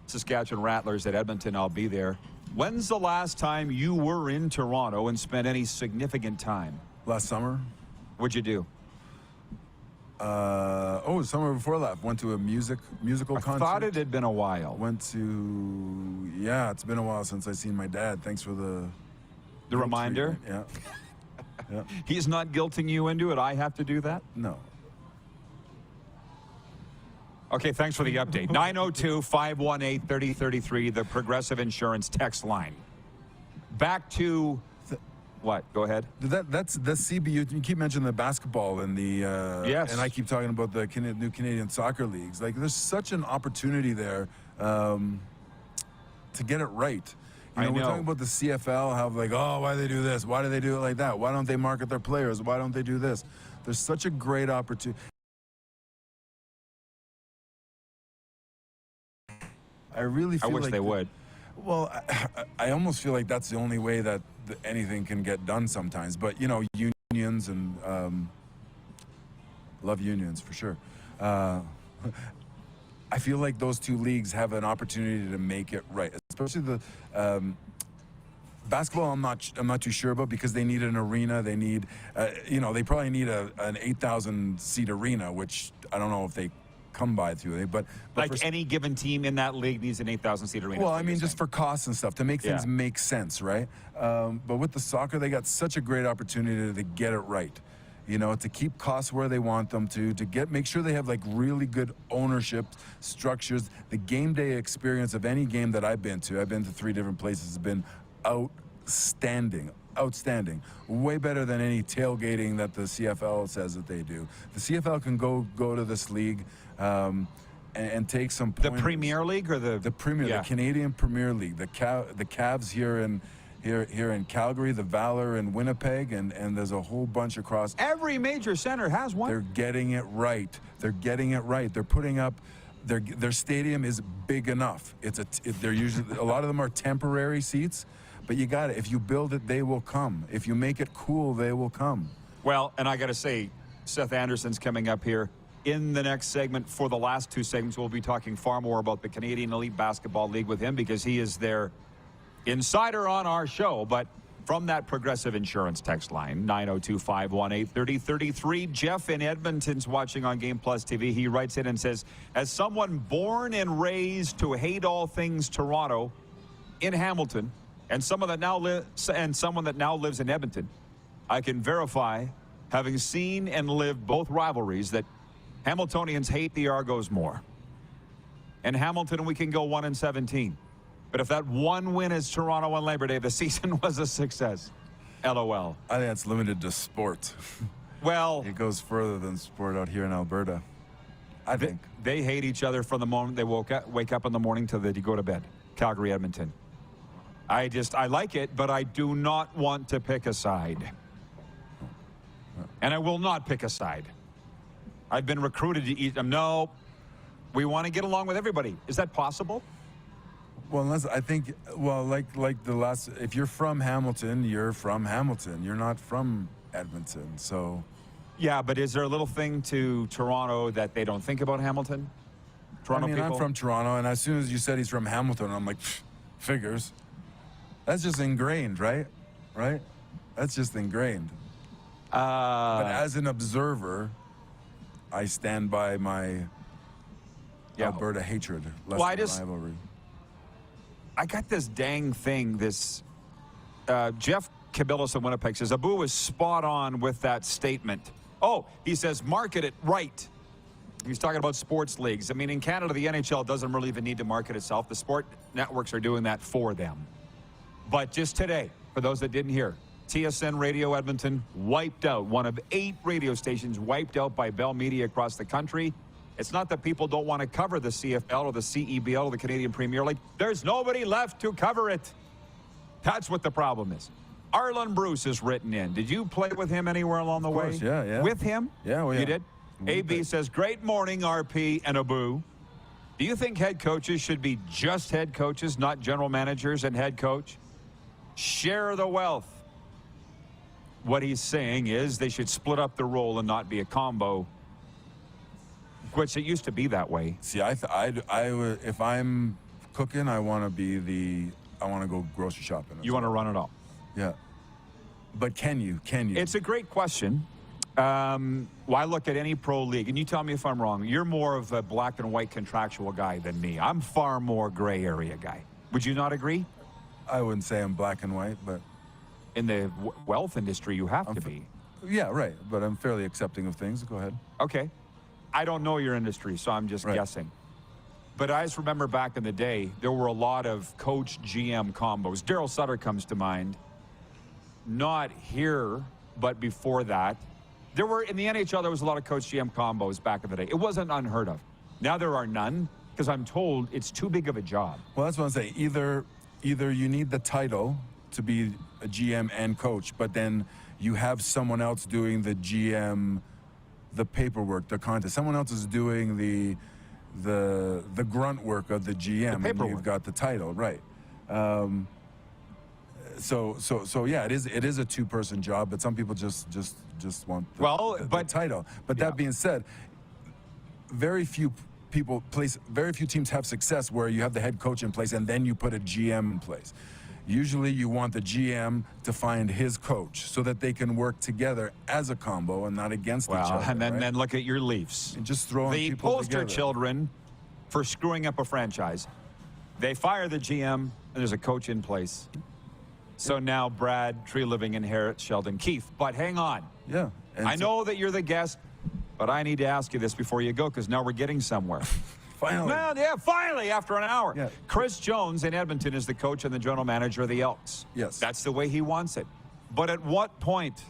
Saskatchewan Rattlers at Edmonton. I'll be there. When's the last time you were in Toronto and spent any significant time? Last summer. What'd you do? Summer before that. Went to a musical concert. I thought it had been a while. Went to, it's been a while since I've seen my dad. Thanks for the reminder. Yeah. Yeah. He's not guilting you into it. I have to do that? No. Okay, thanks for the update. 902-518-3033, the Progressive Insurance text line. Back to what? Go ahead. That's CBU. You keep mentioning the basketball and the yes, and I keep talking about the new Canadian soccer leagues. Like, there's such an opportunity there to get it right. We're talking about the CFL, how why do they do this? Why do they do it like that? Why don't they market their players? Why don't they do this? There's such a great opportunity. I really feel I wish they would. Well, I almost feel like that's the only way that anything can get done sometimes. But, unions and love unions for sure. I feel like those two leagues have an opportunity to make it right, especially the basketball. I'm not too sure about, because they need an arena. They need, they probably need an 8,000 seat arena, which I don't know if they come by through, but like any given team in that league needs an 8,000 seat arena. Well, I mean, just for costs and stuff, to make things make sense, right? But with the soccer, they got such a great opportunity to get it right. To keep costs where they want them to make sure they have really good ownership structures. The game day experience of any game that I've been to 3 different places, has been outstanding. Way better than any tailgating that the CFL says that they do. The CFL can go to this league and take some points. The Premier League or the Premier, the Canadian Premier League, the Cavs here in Calgary, the Valor in Winnipeg, and there's a whole bunch across. Every major center has one. They're getting it right. They're putting up. Their stadium is big enough. They're usually, a lot of them are temporary seats. But you got it. If you build it, they will come. If you make it cool, they will come. Well, and I got to say, Seth Anderson's coming up here in the next segment. For the last 2 segments, we'll be talking far more about the Canadian Elite Basketball League with him, because he is their insider on our show. But from that Progressive Insurance text line, 902-518-3033, Jeff in Edmonton's watching on Game Plus TV. He writes in and says, as someone born and raised to hate all things Toronto in Hamilton, and someone that now lives in Edmonton, I can verify, having seen and lived both rivalries, that Hamiltonians hate the Argos more. In Hamilton, we can go 1-17. But if that one win is Toronto on Labor Day, the season was a success. LOL. I think that's limited to sport. Well, it goes further than sport out here in Alberta, I think. They hate each other from the moment they wake up in the morning till they go to bed. Calgary, Edmonton. I like it, but I do not want to pick a side. And I will not pick a side. I've been recruited to eat them. No, we want to get along with everybody. Is that possible? Well, unless I think, like the last, if you're from Hamilton, you're from Hamilton. You're not from Edmonton, so. Yeah, but is there a little thing to Toronto that they don't think about Hamilton? Toronto people? I'm from Toronto, and as soon as you said he's from Hamilton, I'm like, figures. That's just ingrained, right? Right? That's just ingrained. But as an observer, I stand by my Alberta hatred, less than rivalry. I got this dang thing, Jeff Cabillas in Winnipeg says, Abu is spot on with that statement. Oh, he says, market it right. He's talking about sports leagues. I mean, in Canada, the NHL doesn't really even need to market itself. The sport networks are doing that for them. But just today, for those that didn't hear, TSN Radio Edmonton wiped out. One of 8 radio stations wiped out by Bell Media across the country. It's not that people don't want to cover the CFL or the CEBL or the Canadian Premier League. There's nobody left to cover it. That's what the problem is. Arlen Bruce is written in. Did you play with him anywhere along the way? Yeah. With him? Yeah, well, You did? AB says, great morning, RP and Abu. Do you think head coaches should be just head coaches, not general managers and head coach? share the wealth. What he's saying is they should split up the role and not be a combo, which it used to be that way. See, if I'm cooking, I want to go grocery shopping. You want to run it all? Yeah. But can you? It's a great question. Why look at any pro league? And you tell me if I'm wrong. You're more of a black and white contractual guy than me. I'm far more gray area guy. Would you not agree? I wouldn't say I'm black and white, but in the wealth industry, you have to be. Yeah, right. But I'm fairly accepting of things. Go ahead. Okay. I don't know your industry, so I'm just guessing. But I just remember back in the day, there were a lot of coach GM combos. Daryl Sutter comes to mind. Not here, but before that. There were, in the NHL, there was a lot of coach GM combos back in the day. It wasn't unheard of. Now there are none, because I'm told it's too big of a job. Well, that's what I'm saying. Either you need the title to be a GM and coach, but then you have someone else doing the GM, the paperwork, the content. Someone else is doing the grunt work of the GM, and you've got the title, right? So yeah, it is a two-person job, but some people just want the title. But that being said, very few teams have success where you have the head coach in place and then you put a GM in place. Usually you want the GM to find his coach so that they can work together as a combo and not against each other. And then look at your Leafs. And just throwing the people poster together. children for screwing up a franchise. They fire the GM and there's a coach in place. So now Brad Tree-Living inherits Sheldon Keefe. But hang on. Yeah. I know that you're the guest, but I need to ask you this before you go, because now we're getting somewhere. Finally. Well, yeah, finally, after an hour. Yeah. Chris Jones in Edmonton is the coach and the general manager of the Elks. Yes. That's the way he wants it. But at what point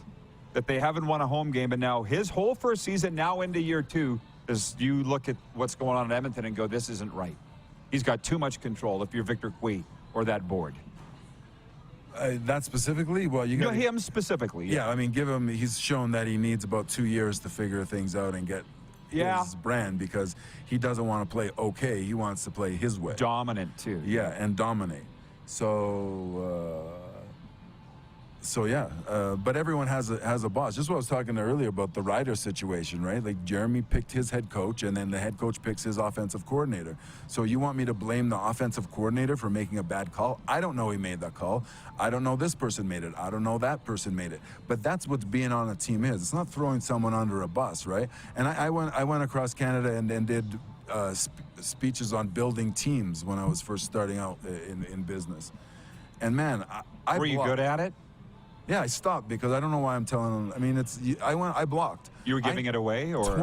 that they haven't won a home game, and now his whole first season, now into year two, is you look at what's going on in Edmonton and go, this isn't right. He's got too much control if you're Victor Cui or that board. That specifically? Well, you got him specifically. Yeah, I mean, give him. He's shown that he needs about 2 years to figure things out and get his brand, because he doesn't want to play okay. He wants to play his way. Dominant too. Yeah, and dominate. So yeah, but everyone has a boss. Just what I was talking earlier about the Ryder situation, right? Like Jeremy picked his head coach, and then the head coach picks his offensive coordinator. So you want me to blame the offensive coordinator for making a bad call? I don't know he made that call. I don't know this person made it. I don't know that person made it. But that's what being on a team is. It's not throwing someone under a bus, right? And I went across Canada and did speeches on building teams when I was first starting out in business. And man, were you good at it? Yeah, I stopped because I don't know why I'm telling them. I mean, I blocked. You were giving it away, or? For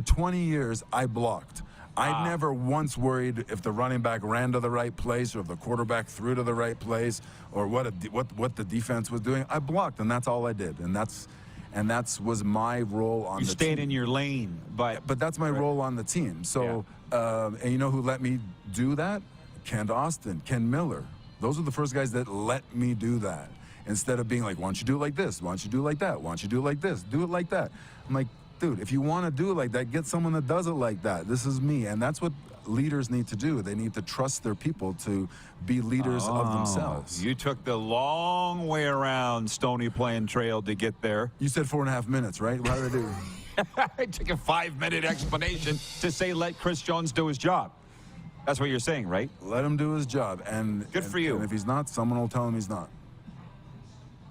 20 years, I blocked. I never once worried if the running back ran to the right place or if the quarterback threw to the right place or what the defense was doing. I blocked, and that's all I did. And that was my role on the team. You stayed in your lane, but that's my role on the team. So, and you know who let me do that? Ken Austin, Ken Miller. Those are the first guys that let me do that. Instead of being like, why don't you do it like this? Why don't you do it like that? Why don't you do it like this? Do it like that. I'm like, dude, if you want to do it like that, get someone that does it like that. This is me. And that's what leaders need to do. They need to trust their people to be leaders of themselves. You took the long way around Stony Plain Trail to get there. You said 4.5 minutes, right? What did I do? I took a 5-minute explanation to say let Chris Jones do his job. That's what you're saying, right? Let him do his job. Good for you. And if he's not, someone will tell him he's not.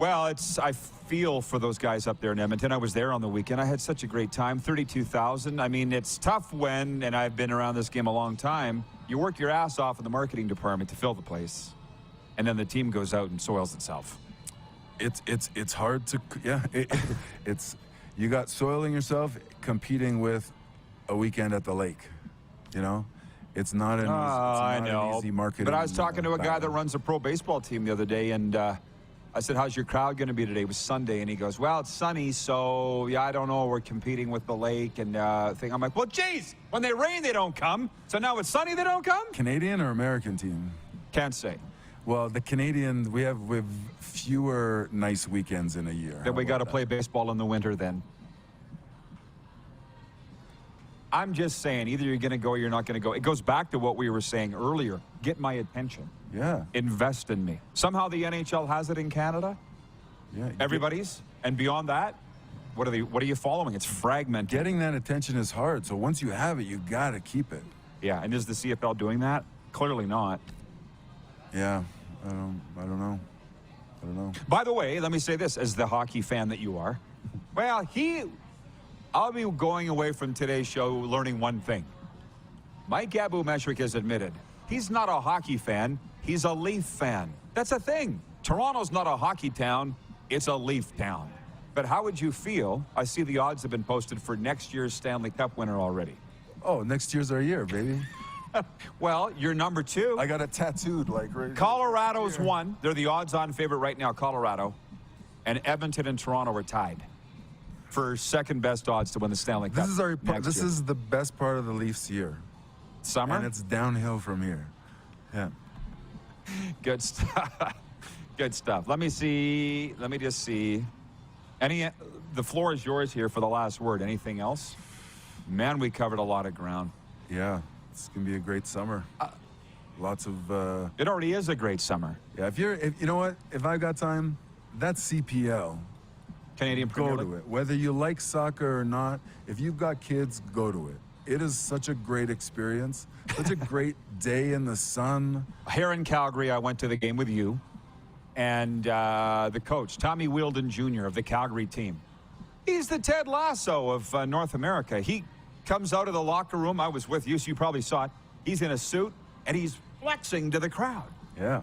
Well, I feel for those guys up there in Edmonton. I was there on the weekend. I had such a great time, 32,000. I mean, it's tough when, and I've been around this game a long time, you work your ass off in the marketing department to fill the place, and then the team goes out and soils itself. It's hard to, it's you got soiling yourself competing with a weekend at the lake, you know? It's not an easy marketing. But I was talking to a guy that runs a pro baseball team the other day, and I said, how's your crowd going to be today? It was Sunday. And he goes, well, it's sunny, so, yeah, I don't know. We're competing with the lake and thing. I'm like, well, geez, when they rain, they don't come. So now it's sunny, they don't come? Canadian or American team? Can't say. Well, the Canadian, we have fewer nice weekends in a year. Then we got to play baseball in the winter then. I'm just saying, either you're going to go or you're not going to go. It goes back to what we were saying earlier. Get my attention. Yeah. Invest in me. Somehow the NHL has it in Canada. Yeah. Everybody's. And beyond that, what are you following? It's fragmented. Getting that attention is hard. So once you have it, you got to keep it. Yeah. And is the CFL doing that? Clearly not. Yeah. I don't know. By the way, let me say this, as the hockey fan that you are. Well, I'll be going away from today's show learning one thing. Mike Abu-Meshrik has admitted he's not a hockey fan, he's a Leaf fan. That's a thing. Toronto's not a hockey town, it's a Leaf town. But how would you feel? I see the odds have been posted for next year's Stanley Cup winner already. Oh, next year's our year, baby. Well, you're number 2. I got it tattooed like right. Colorado's 1. They're the odds-on favorite right now, Colorado. And Edmonton and Toronto are tied for second best odds to win the Stanley Cup. This is the best part of the Leafs year. Summer? And it's downhill from here. Yeah. Good stuff. Good stuff. Let me just see. The floor is yours here for the last word. Anything else? Man, we covered a lot of ground. Yeah. It's going to be a great summer. Lots of... It already is a great summer. Yeah, if you know what? If I've got time, that's CPL. Canadian Premier League. Go to it. Whether you like soccer or not, if you've got kids, go to it. It is such a great experience. Such a great day in the sun. Here in Calgary, I went to the game with you and the coach, Tommy Wheeldon Jr. of the Calgary team. He's the Ted Lasso of North America. He comes out of the locker room. I was with you, so you probably saw it. He's in a suit, and he's flexing to the crowd. Yeah.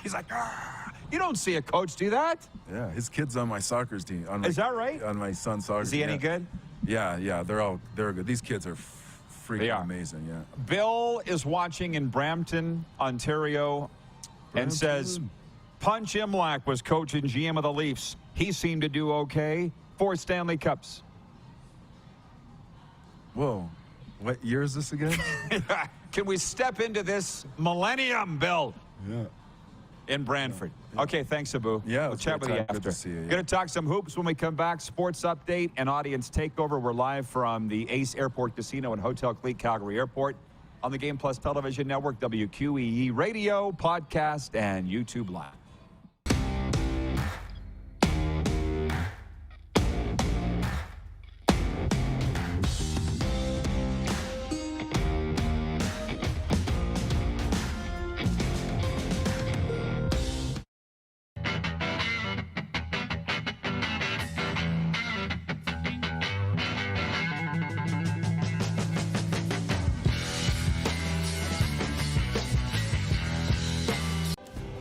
He's like, "Arr." You don't see a coach do that. Yeah, his kid's on my soccer team. Is that right? On my son's soccer team. Is he any good? Yeah, they're good. These kids are freaking amazing, yeah. Bill is watching in Brampton, Ontario, and says, Punch Imlach was coach and GM of the Leafs. He seemed to do okay. 4 Stanley Cups. Whoa. What year is this again? Can we step into this millennium, Bill? Yeah. In Brantford. Yeah. Okay, thanks, Abu. Yeah, we'll chat with you after. Good to see you. Going to talk some hoops when we come back. Sports update and audience takeover. We're live from the Ace Airport Casino and Hotel Clique, Calgary Airport, on the Game Plus Television Network, WQEE Radio, podcast, and YouTube Live.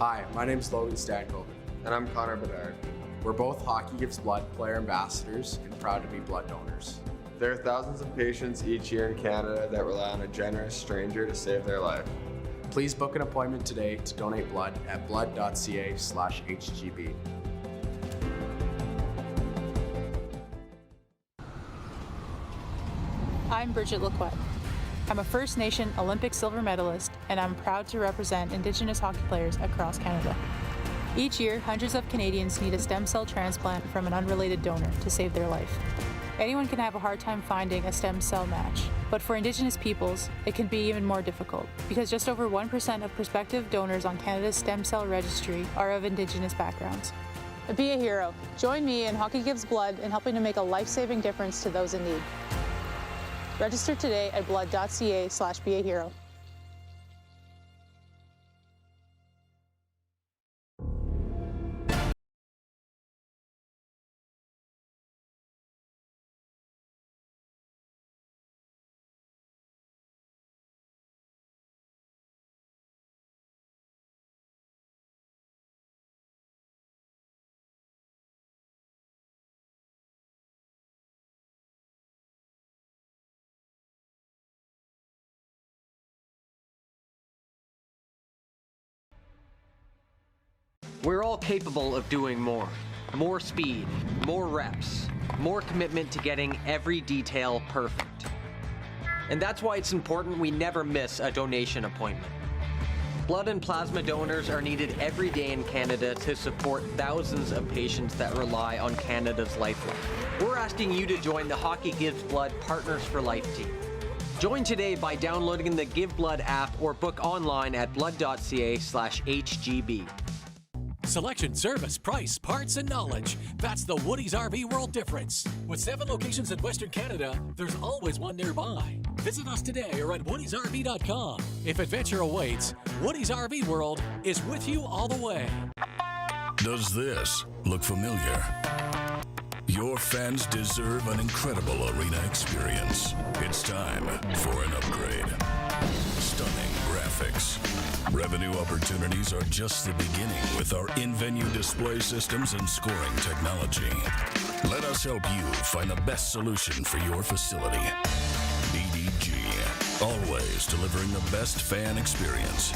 Hi, my name is Logan Stankoven. And I'm Connor Bedard. We're both Hockey Gives Blood player ambassadors and proud to be blood donors. There are thousands of patients each year in Canada that rely on a generous stranger to save their life. Please book an appointment today to donate blood at blood.ca/HGB. I'm Bridget Lacquette. I'm a First Nation Olympic silver medalist, and I'm proud to represent Indigenous hockey players across Canada. Each year, hundreds of Canadians need a stem cell transplant from an unrelated donor to save their life. Anyone can have a hard time finding a stem cell match, but for Indigenous peoples, it can be even more difficult because just over 1% of prospective donors on Canada's stem cell registry are of Indigenous backgrounds. Be a hero. Join me in Hockey Gives Blood in helping to make a life-saving difference to those in need. Register today at blood.ca/beahero. We're all capable of doing more. More speed, more reps, more commitment to getting every detail perfect. And that's why it's important we never miss a donation appointment. Blood and plasma donors are needed every day in Canada to support thousands of patients that rely on Canada's lifeline. We're asking you to join the Hockey Gives Blood Partners for Life team. Join today by downloading the Give Blood app or book online at blood.ca/HGB. Selection, service, price, parts, and knowledge. That's the Woody's RV World difference. With 7 locations in Western Canada, there's always one nearby. Visit us today or at woodysrv.com. If adventure awaits, Woody's RV World is with you all the way. Does this look familiar? Your fans deserve an incredible arena experience. It's time for an upgrade. Stunning graphics. Revenue opportunities are just the beginning with our in-venue display systems and scoring technology. Let us help you find the best solution for your facility. BDG, always delivering the best fan experience.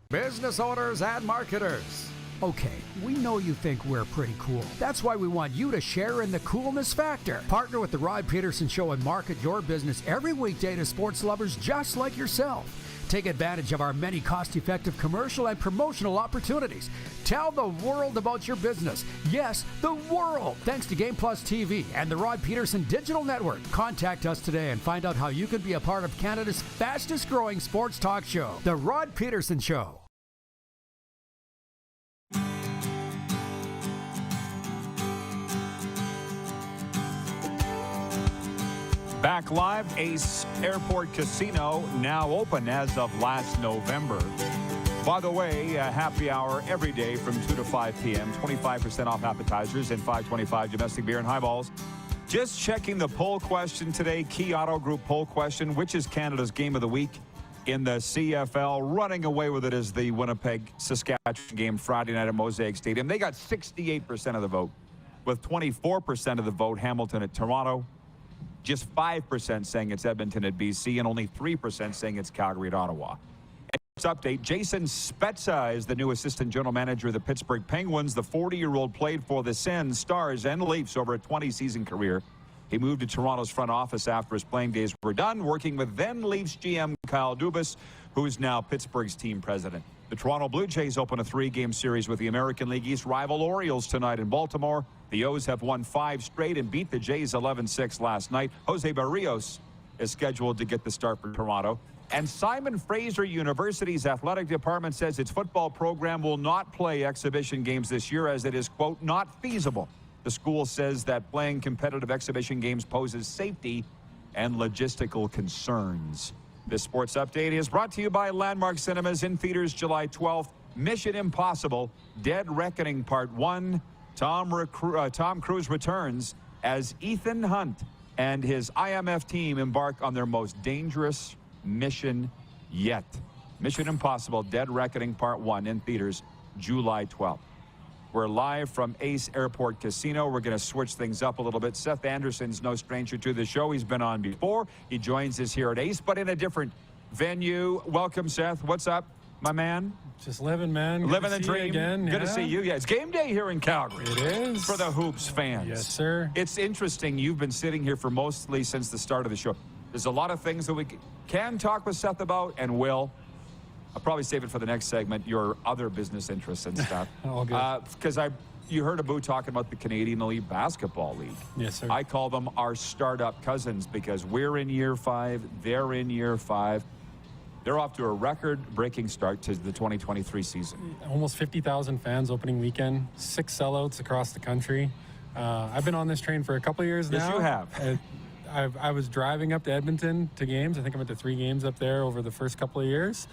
Business owners and marketers. Okay, we know you think we're pretty cool. That's why we want you to share in the coolness factor. Partner with the Rod Pedersen Show and market your business every weekday to sports lovers just like yourself. Take advantage of our many cost-effective commercial and promotional opportunities. Tell the world about your business. Yes, the world. Thanks to Game Plus TV and the Rod Pedersen Digital Network. Contact us today and find out how you can be a part of Canada's fastest-growing sports talk show, The Rod Pedersen Show. Back live, Ace Airport Casino now open as of last November. By the way, a happy hour every day from 2 to 5 p.m. 25% off appetizers and $5.25 domestic beer and highballs. Just checking the poll question today, Key Auto Group poll question. Which is Canada's game of the week in the CFL? Running away with it is the Winnipeg-Saskatchewan game Friday night at Mosaic Stadium. They got 68% of the vote, with 24% of the vote Hamilton at Toronto. Just 5% saying it's Edmonton at BC, and only 3% saying it's Calgary at Ottawa. And update, Jason Spezza is the new assistant general manager of the Pittsburgh Penguins. The 40-year-old played for the Sens, Stars, and Leafs over a 20-season career. He moved to Toronto's front office after his playing days were done, working with then Leafs GM Kyle Dubas, who is now Pittsburgh's team president. The Toronto Blue Jays open a 3-game series with the American League East rival Orioles tonight in Baltimore. The O's have won 5 straight and beat the Jays 11-6 last night. Jose Barrios is scheduled to get the start for Toronto. And Simon Fraser University's athletic department says its football program will not play exhibition games this year as it is, quote, not feasible. The school says that playing competitive exhibition games poses safety and logistical concerns. This sports update is brought to you by Landmark Cinemas, in theaters July 12th. Mission Impossible, Dead Reckoning Part 1. Tom Cruise returns as Ethan Hunt and his IMF team embark on their most dangerous mission yet. Mission Impossible, Dead Reckoning Part 1 in theaters July 12th. We're live from Ace Airport Casino. We're going to switch things up a little bit. Seth Anderson's no stranger to the show. He's been on before. He joins us here at Ace, but in a different venue. Welcome, Seth. What's up, my man? Just living, man. Living the dream. Again. Good to see you. Yeah, it's game day here in Calgary. It is. For the Hoops fans. Yes, sir. It's interesting. You've been sitting here for mostly since the start of the show. There's a lot of things that we can talk with Seth about and will. I'll probably save it for the next segment, your other business interests and stuff. All good. Because you heard Abu talking about the Canadian Elite Basketball League. Yes, sir. I call them our startup cousins because we're in year 5, they're in year 5. They're off to a record-breaking start to the 2023 season. Almost 50,000 fans opening weekend, 6 sellouts across the country. I've been on this train for a couple of years now. Yes, you have. I was driving up to Edmonton to games. I think I went to 3 games up there over the first couple of years.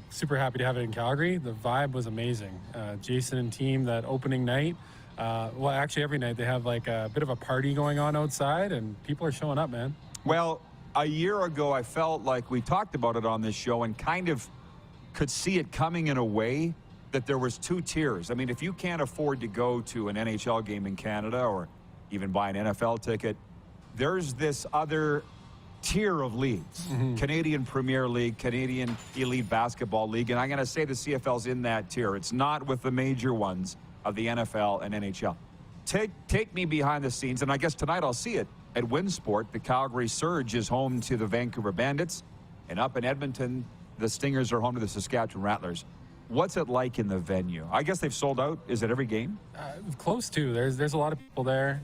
Super happy to have it in Calgary. The vibe was amazing. Jason and team, that opening night, well, actually every night they have like a bit of a party going on outside, and people are showing up, man. Well, a year ago, I felt like we talked about it on this show and kind of could see it coming in a way that there was 2 tiers. I mean, if you can't afford to go to an NHL game in Canada or even buy an NFL ticket, there's this other tier of leagues. Canadian Premier League, Canadian Elite Basketball League, and I'm going to say the CFL's in that tier. It's not with the major ones of the NFL and NHL. Take me behind the scenes, and I guess tonight I'll see it at Winsport. The Calgary Surge is home to the Vancouver Bandits, and up in Edmonton, the Stingers are home to the Saskatchewan Rattlers. What's it like in the venue? I guess they've sold out. Is it every game? Close to. There's a lot of people there.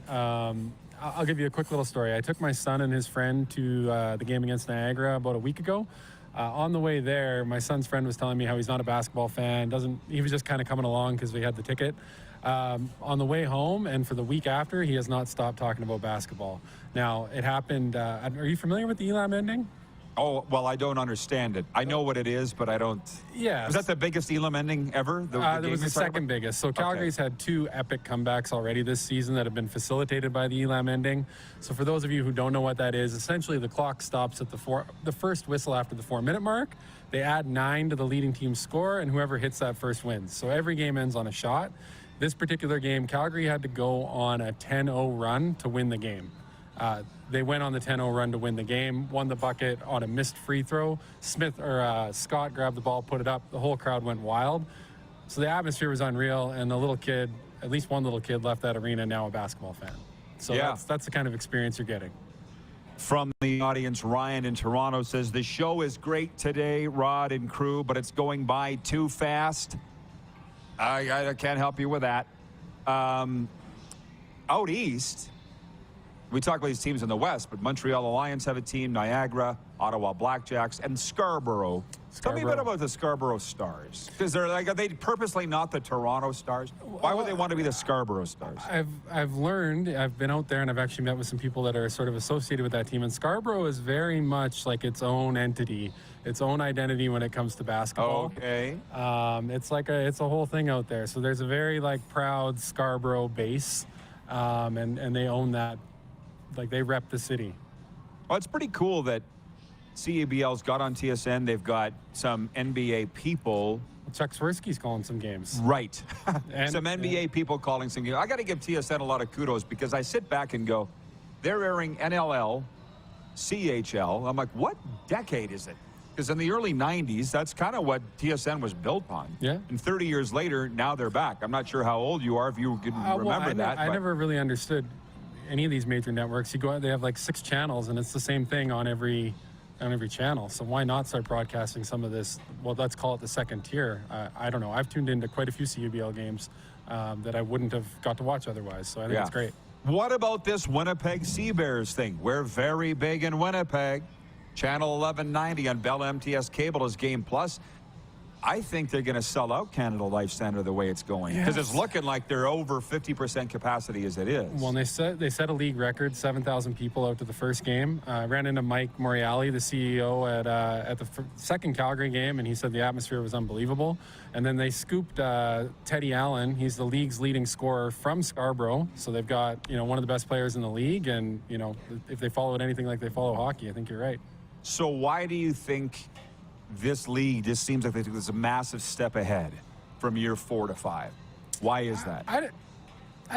I'll give you a quick little story. I took my son and his friend to the game against Niagara about a week ago. On the way there, my son's friend was telling me how he's not a basketball fan. He was just kind of coming along because we had the ticket. On the way home and for the week after, he has not stopped talking about basketball. Now, it happened. Are you familiar with the Elam ending? Oh, well, I don't understand it. I know what it is, but I don't. Yeah. Was that the biggest Elam ending ever? There was the second biggest. So Calgary's had 2 epic comebacks already this season that have been facilitated by the Elam ending. So for those of you who don't know what that is, essentially the clock stops at the first whistle after the 4-minute mark. They add 9 to the leading team's score, and whoever hits that first wins. So every game ends on a shot. This particular game, Calgary had to go on a 10-0 run to win the game. They went on the 10-0 run to win the game, won the bucket on a missed free throw. Scott grabbed the ball, put it up. The whole crowd went wild. So the atmosphere was unreal, and the little kid, at least one little kid, left that arena now a basketball fan. So yeah. That's the kind of experience you're getting. From the audience, Ryan in Toronto says, the show is great today, Rod and crew, but it's going by too fast. I can't help you with that. Out east, we talk about these teams in the West, but Montreal Alliance have a team, Niagara, Ottawa Blackjacks, and Scarborough. Tell me a bit about the Scarborough Stars. Because are they purposely not the Toronto Stars? Why would they want to be the Scarborough Stars? I've learned, I've been out there and I've actually met with some people that are sort of associated with that team, and Scarborough is very much like its own entity, its own identity when it comes to basketball. Okay. It's a whole thing out there. So there's a very proud Scarborough base, and they own that. They rep the city. Well, it's pretty cool that CABL's got on TSN. They've got some NBA people. Chuck Swirsky's calling some games. Right. Some NBA people calling some games. I got to give TSN a lot of kudos because I sit back and go, they're airing NLL, CHL. I'm like, what decade is it? Because in the early 90s, that's kind of what TSN was built on. Yeah. And 30 years later, now they're back. I'm not sure how old you are, if you can remember that. I never really understood any of these major networks. You go out, they have 6 channels, and it's the same thing on every channel. So why not start broadcasting some of this? Well, let's call it the second tier. I don't know. I've tuned into quite a few CUBL games that I wouldn't have got to watch otherwise. So I think it's great. What about this Winnipeg Sea Bears thing? We're very big in Winnipeg. Channel 1190 on Bell MTS Cable is Game Plus. I think they're going to sell out Canada Life Center the way it's going, because it's looking like they're over 50% capacity as it is. Well, they set a league record, 7,000 people out to the first game. I ran into Mike Moriali, the CEO, at the second Calgary game, and he said the atmosphere was unbelievable. And then they scooped Teddy Allen. He's the league's leading scorer from Scarborough, so they've got one of the best players in the league. And if they followed anything like they follow hockey, I think you're right. So why do you think this league just seems like there's a massive step ahead from year 4 to 5? Why is that? I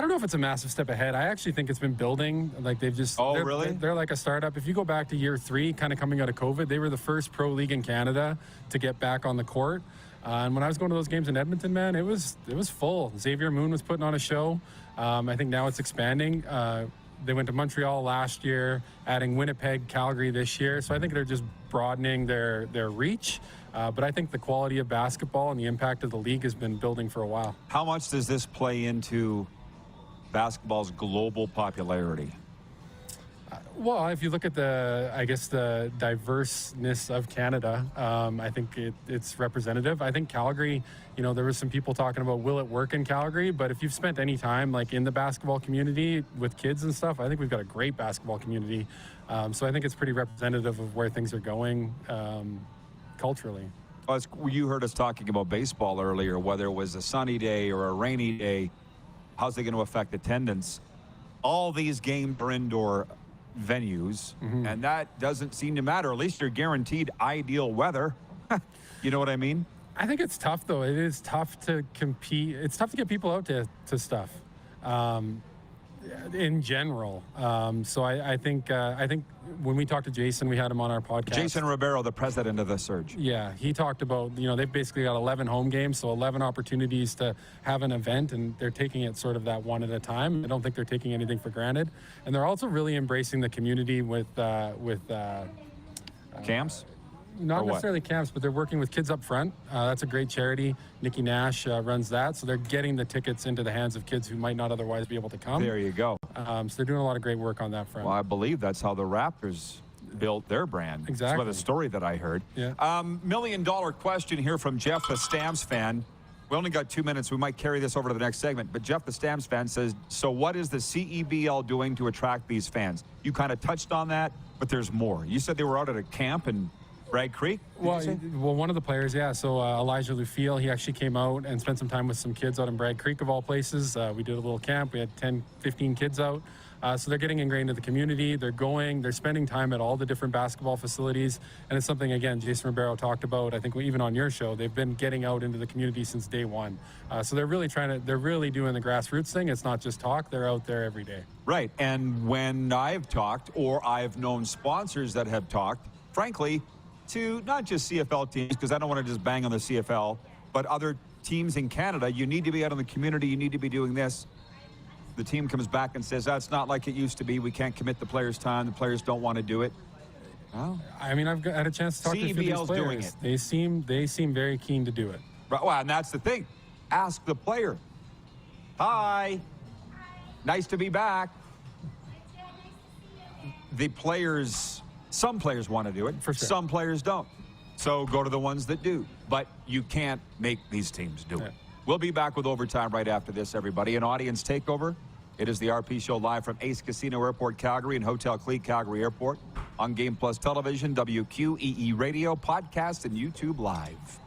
don't know if it's a massive step ahead. I actually think it's been building. They've just... Oh, really? They're like a startup. If you go back to year 3, kind of coming out of COVID, they were the first pro league in Canada to get back on the court. And when I was going to those games in Edmonton, man, it was full. Xavier Moon was putting on a show. I think now it's expanding. They went to Montreal last year, adding Winnipeg, Calgary this year. So I think they're just broadening their reach. But I think the quality of basketball and the impact of the league has been building for a while. How much does this play into basketball's global popularity? Well, if you look at the diverseness of Canada, I think it's representative. I think Calgary, there was some people talking about will it work in Calgary, but if you've spent any time in the basketball community with kids and stuff, I think we've got a great basketball community. So I think it's pretty representative of where things are going culturally. You heard us talking about baseball earlier, whether it was a sunny day or a rainy day, how's it going to affect attendance? All these games are indoor venues, and that doesn't seem to matter. At least you're guaranteed ideal weather. You know what I mean? I think it's tough, though. It is tough to compete. It's tough to get people out to stuff in general. So I think when we talked to Jason, we had him on our podcast. Jason Ribeiro, the president of the Surge. Yeah, he talked about, they've basically got 11 home games, so 11 opportunities to have an event, and they're taking it sort of that one at a time. I don't think they're taking anything for granted. And they're also really embracing the community with camps? Not necessarily camps, but they're working with Kids Up Front. That's a great charity. Nikki Nash runs that. So they're getting the tickets into the hands of kids who might not otherwise be able to come. There you go. So they're doing a lot of great work on that front. Well, I believe that's how the Raptors built their brand. Exactly. That's the story that I heard. Yeah. $1,000,000 question here from Jeff, the Stamps fan. We only got 2 minutes. We might carry this over to the next segment. But Jeff, the Stamps fan, says, so what is the CEBL doing to attract these fans? You kind of touched on that, but there's more. You said they were out at a camp in Bragg Creek? Well, one of the players, yeah. So Elijah Lufiel, he actually came out and spent some time with some kids out in Bragg Creek, of all places. We did a little camp. We had 10, 15 kids out. So they're getting ingrained in the community. They're spending time at all the different basketball facilities. And it's something, again, Jason Ribeiro talked about, I think even on your show, they've been getting out into the community since day one. So they're really doing the grassroots thing. It's not just talk. They're out there every day. Right. And when I've talked, or I've known sponsors that have talked, frankly, to not just CFL teams, because I don't want to just bang on the CFL, but other teams in Canada, you need to be out in the community. You need to be doing this. The team comes back and says, that's not like it used to be. We can't commit the players' time. The players don't want to do it. Well, I mean, I've had a chance to talk to a few of these CEBL's doing players. it. They seem very keen to do it. Right, well, and that's the thing. Ask the player. Hi. Nice to be back. The players, some players want to do it. For sure. Some players don't. So go to the ones that do. But you can't make these teams do it. We'll be back with Overtime right after this, everybody. An audience takeover. It is the RP Show live from Ace Casino Airport, Calgary, and Hotel Clique, Calgary Airport. On Game Plus Television, WQEE Radio, podcast, and YouTube Live.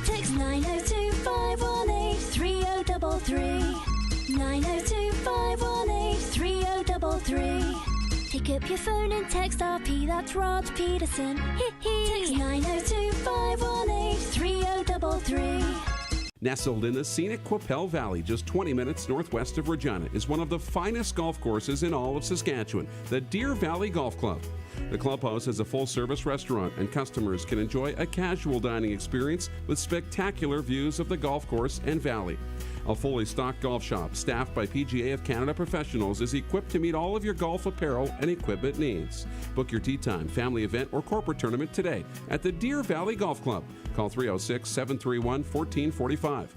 Text 902-518-3033. 902-518-3033. Pick up your phone and text RP, that's Rod Pedersen. Text 902-518-3033. Nestled in the scenic Qu'Appelle Valley, just 20 minutes northwest of Regina, is one of the finest golf courses in all of Saskatchewan, the Deer Valley Golf Club. The clubhouse has a full-service restaurant, and customers can enjoy a casual dining experience with spectacular views of the golf course and valley. A fully stocked golf shop, staffed by PGA of Canada professionals, is equipped to meet all of your golf apparel and equipment needs. Book your tee time, family event, or corporate tournament today at the Deer Valley Golf Club. Call 306-731-1445.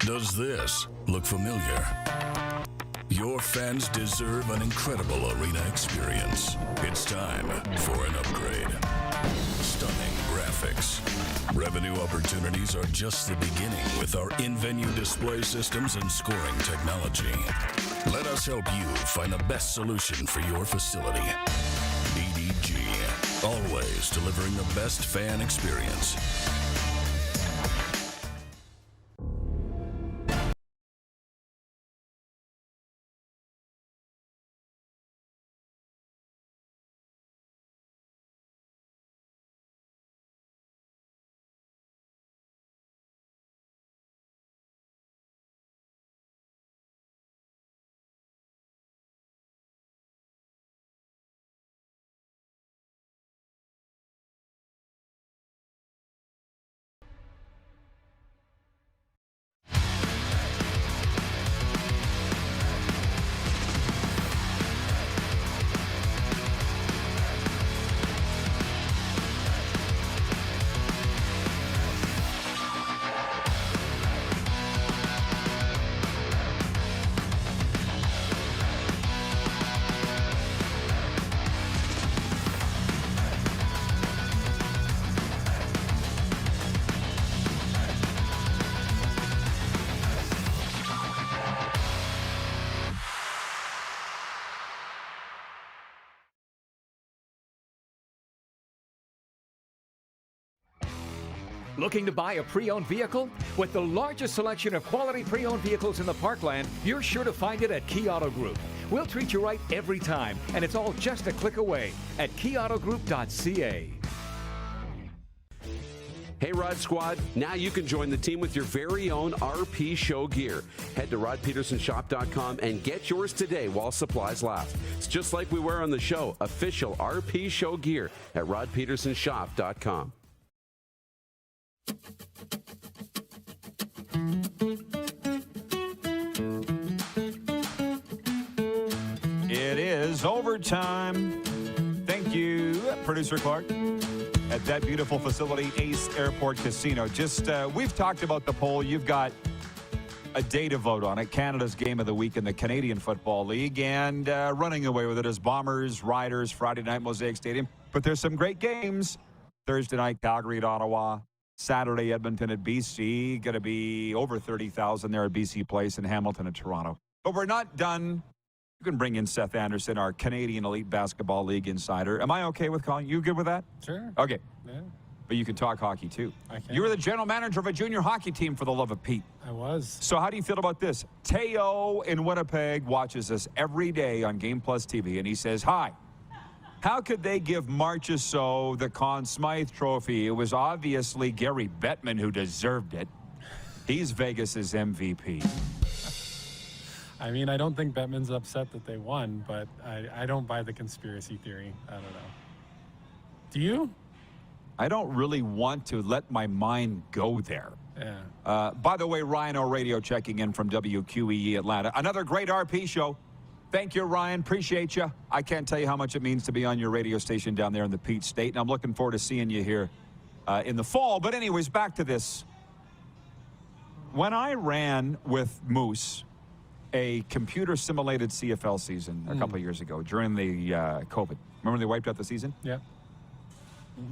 Does this look familiar? Your fans deserve an incredible arena experience. It's time for an upgrade. Stunning graphics. Revenue opportunities are just the beginning with our in-venue display systems and scoring technology. Let us help you find the best solution for your facility. EDG, always delivering the best fan experience. Looking to buy a pre-owned vehicle? With the largest selection of quality pre-owned vehicles in the Parkland, you're sure to find it at Key Auto Group. We'll treat you right every time, and it's all just a click away at keyautogroup.ca. Hey, Rod Squad, now you can join the team with your very own RP Show gear. Head to rodpetersonshop.com and get yours today while supplies last. It's just like we wear on the show, official RP Show gear at rodpetersonshop.com. It is overtime. Thank you, Producer Clark. At that beautiful facility, Ace Airport Casino. We've talked about the poll. You've got a day to vote on it. Canada's game of the week in the Canadian Football League. And running away with it is Bombers, Riders, Friday night, Mosaic Stadium. But there's some great games. Thursday night, Calgary at Ottawa. Saturday, Edmonton at BC. Going to be over 30,000 there at BC Place, and Hamilton at Toronto. But we're not done. You can bring in Seth Anderson, our Canadian Elite Basketball League insider. Am I okay with calling you? Good with that? Sure. Okay. Yeah. But you can talk hockey, too. I can. You were the general manager of a junior hockey team, for the love of Pete. I was. So how do you feel about this? Teo in Winnipeg watches us every day on Game Plus TV, and he says, hi. How could they give Marchessault the Conn Smythe Trophy? It was obviously Gary Bettman who deserved it. He's Vegas's MVP. I mean, I don't think Bettman's upset that they won, but I don't buy the conspiracy theory. I don't know. Do you? I don't really want to let my mind go there. Yeah. By the way, Ryan O'Radio checking in from WQEE Atlanta. Another great RP show. Thank you, Ryan. Appreciate you. I can't tell you how much it means to be on your radio station down there in the Peach State, and I'm looking forward to seeing you here in the fall. But anyways, back to this. When I ran with Moose a computer-simulated CFL season a couple of years ago during the COVID. Remember they wiped out the season? Yeah.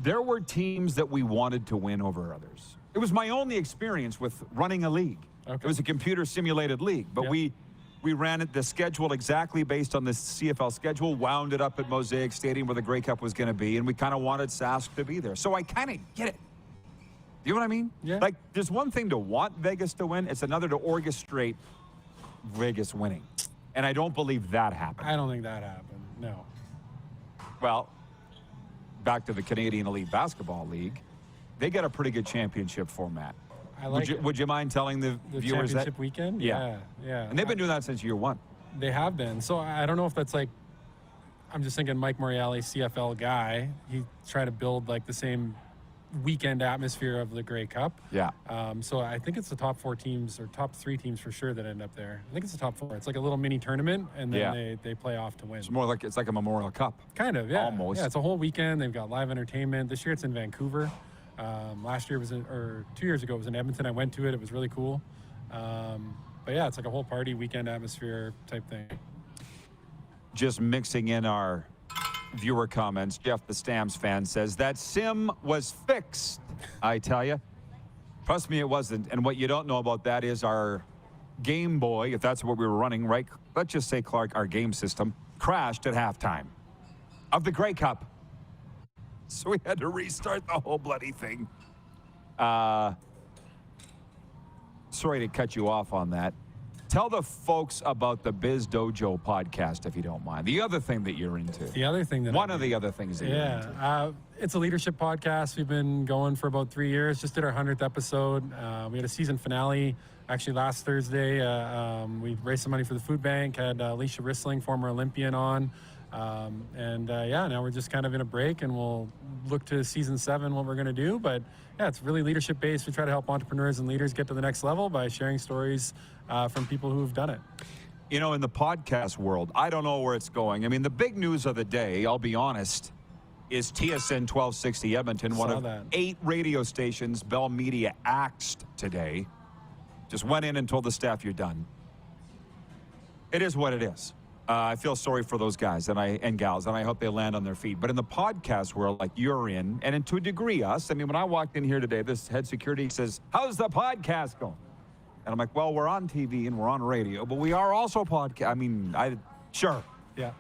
There were teams that we wanted to win over others. It was my only experience with running a league. Okay. It was a computer-simulated league, but we ran it, the schedule exactly based on the CFL schedule, wound it up at Mosaic Stadium where the Grey Cup was going to be, and we kind of wanted Sask to be there. So I kind of get it. You know what I mean? Yeah. Like, there's one thing to want Vegas to win. It's another to orchestrate Vegas winning. And I don't believe that happened. I don't think that happened, no. Well, back to the Canadian Elite Basketball League. They got a pretty good championship format. I like would you mind telling the viewers that? Championship weekend? Yeah. Yeah. And they've been doing that since year one. They have been. So I don't know if that's like, I'm just thinking Mike Morreale, CFL guy. He tried to build like the same weekend atmosphere of the Grey Cup. Yeah. So I think it's the top 4 teams or top 3 teams for sure that end up there. I think it's the top 4. It's like a little mini tournament, and then they play off to win. It's more like, it's like a Memorial Cup. Kind of, yeah. Almost. Yeah, it's a whole weekend. They've got live entertainment. This year it's in Vancouver. Last year or 2 years ago it was in Edmonton. I went to it. It was really cool. But yeah, it's like a whole party weekend atmosphere type thing. Just mixing in our viewer comments. Jeff, the Stamps fan, says that sim was fixed. I tell you. Trust me, it wasn't. And what you don't know about that is our Game Boy, if that's what we were running, right? Let's just say, Clark, our game system crashed at halftime of the Grey Cup. So we had to restart the whole bloody thing. Sorry to cut you off on that. Tell the folks about the Biz Dojo podcast, if you don't mind. The other thing that you're into. The other thing that One of the other things that you're into. It's a leadership podcast. We've been going for about 3 years. Just did our 100th episode. We had a season finale actually last Thursday. We raised some money for the food bank. Had Alicia Rissling, former Olympian, on. Now we're just kind of in a break, and we'll look to season 7 what we're going to do. But yeah, it's really leadership based. We try to help entrepreneurs and leaders get to the next level by sharing stories from people who've done it. You know, in the podcast world, I don't know where it's going. I mean, the big news of the day, I'll be honest, is TSN 1260 Edmonton, one of 8 radio stations Bell Media axed today. Just went in and told the staff, you're done. It is what it is. I feel sorry for those guys and gals, and I hope they land on their feet. But in the podcast world, like you're in, and to a degree us, I mean, when I walked in here today, this head security says, how's the podcast going? And I'm like, well, we're on TV and we're on radio, but we are also podcast. I mean, sure. Yeah.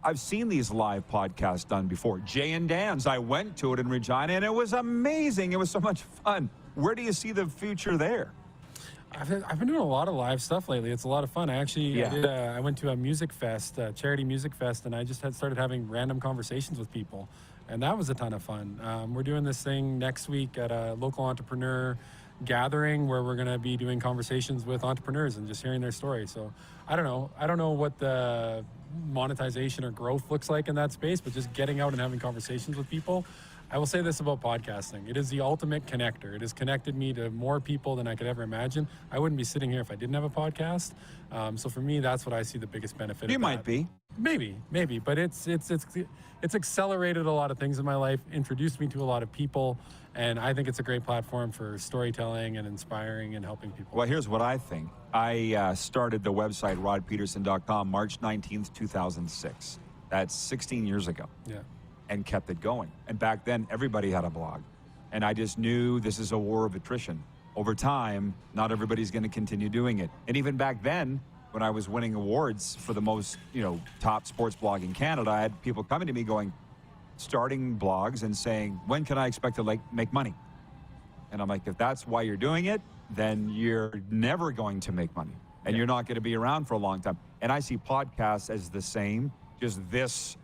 I've seen these live podcasts done before. Jay and Dan's, I went to it in Regina, and it was amazing. It was so much fun. Where do you see the future there? I've been doing a lot of live stuff lately. It's a lot of fun. I went to a music fest, charity music fest, and I just started having random conversations with people, and that was a ton of fun. We're doing this thing next week at a local entrepreneur gathering where we're going to be doing conversations with entrepreneurs and just hearing their story. So I don't know what the monetization or growth looks like in that space, but just getting out and having conversations with people. I will say this about podcasting. It is the ultimate connector. It has connected me to more people than I could ever imagine. I wouldn't be sitting here if I didn't have a podcast. So for me, that's what I see the biggest benefit. You might be. Maybe, but it's accelerated a lot of things in my life, introduced me to a lot of people, and I think it's a great platform for storytelling and inspiring and helping people. Well, here's what I think. I started the website rodpedersen.com March 19th, 2006. That's 16 years ago. Yeah. And kept it going. And back then, everybody had a blog. And I just knew this is a war of attrition. Over time, not everybody's going to continue doing it. And even back then, when I was winning awards for the most, top sports blog in Canada, I had people coming to me going, starting blogs and saying, when can I expect to make money? And I'm like, if that's why you're doing it, then you're never going to make money. And you're not going to be around for a long time. And I see podcasts as the same, just this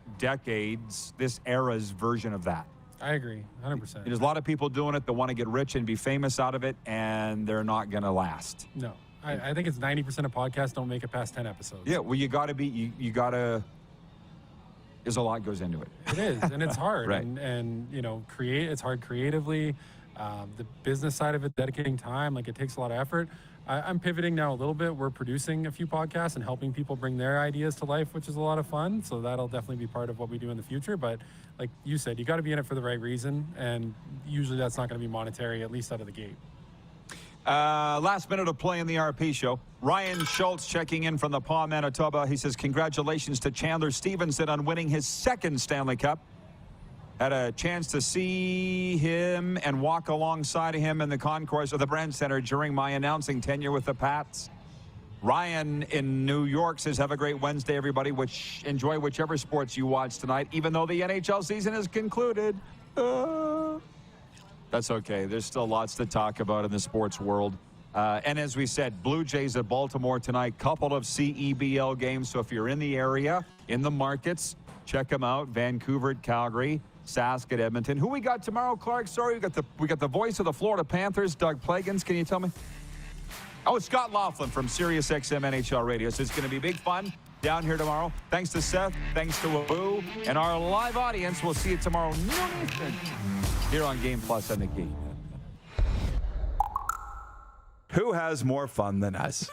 era's version of that. I agree, 100%. There's a lot of people doing it that want to get rich and be famous out of it, and they're not going to last. No, I think it's 90% of podcasts don't make it past 10 episodes. Yeah, well, you got to, there's a lot goes into it. It is, and it's hard. Right. And it's hard creatively. The business side of it, dedicating time, it takes a lot of effort. I'm pivoting now a little bit. We're producing a few podcasts and helping people bring their ideas to life, which is a lot of fun. So that'll definitely be part of what we do in the future. But like you said, you got to be in it for the right reason. And usually that's not going to be monetary, at least out of the gate. Last minute of play in the RP show. Ryan Schultz checking in from the Paw, Manitoba. He says, congratulations to Chandler Stevenson on winning his second Stanley Cup. Had a chance to see him and walk alongside of him in the concourse of the Brand Center during my announcing tenure with the Pats. Ryan in New York says, have a great Wednesday, everybody. Enjoy whichever sports you watch tonight, even though the NHL season is concluded. That's okay. There's still lots to talk about in the sports world. And as we said, Blue Jays at Baltimore tonight, couple of CEBL games. So if you're in the area, in the markets, check them out. Vancouver at Calgary. Sask at Edmonton. Who we got tomorrow, Clark? Sorry, we got the voice of the Florida Panthers, Doug Plagans. Can you tell me? Oh, it's Scott Laughlin from SiriusXM NHL Radio. So it's going to be big fun down here tomorrow. Thanks to Seth. Thanks to Abu. And our live audience. We'll see you tomorrow noon Eastern here on Game Plus and the Key. Who has more fun than us?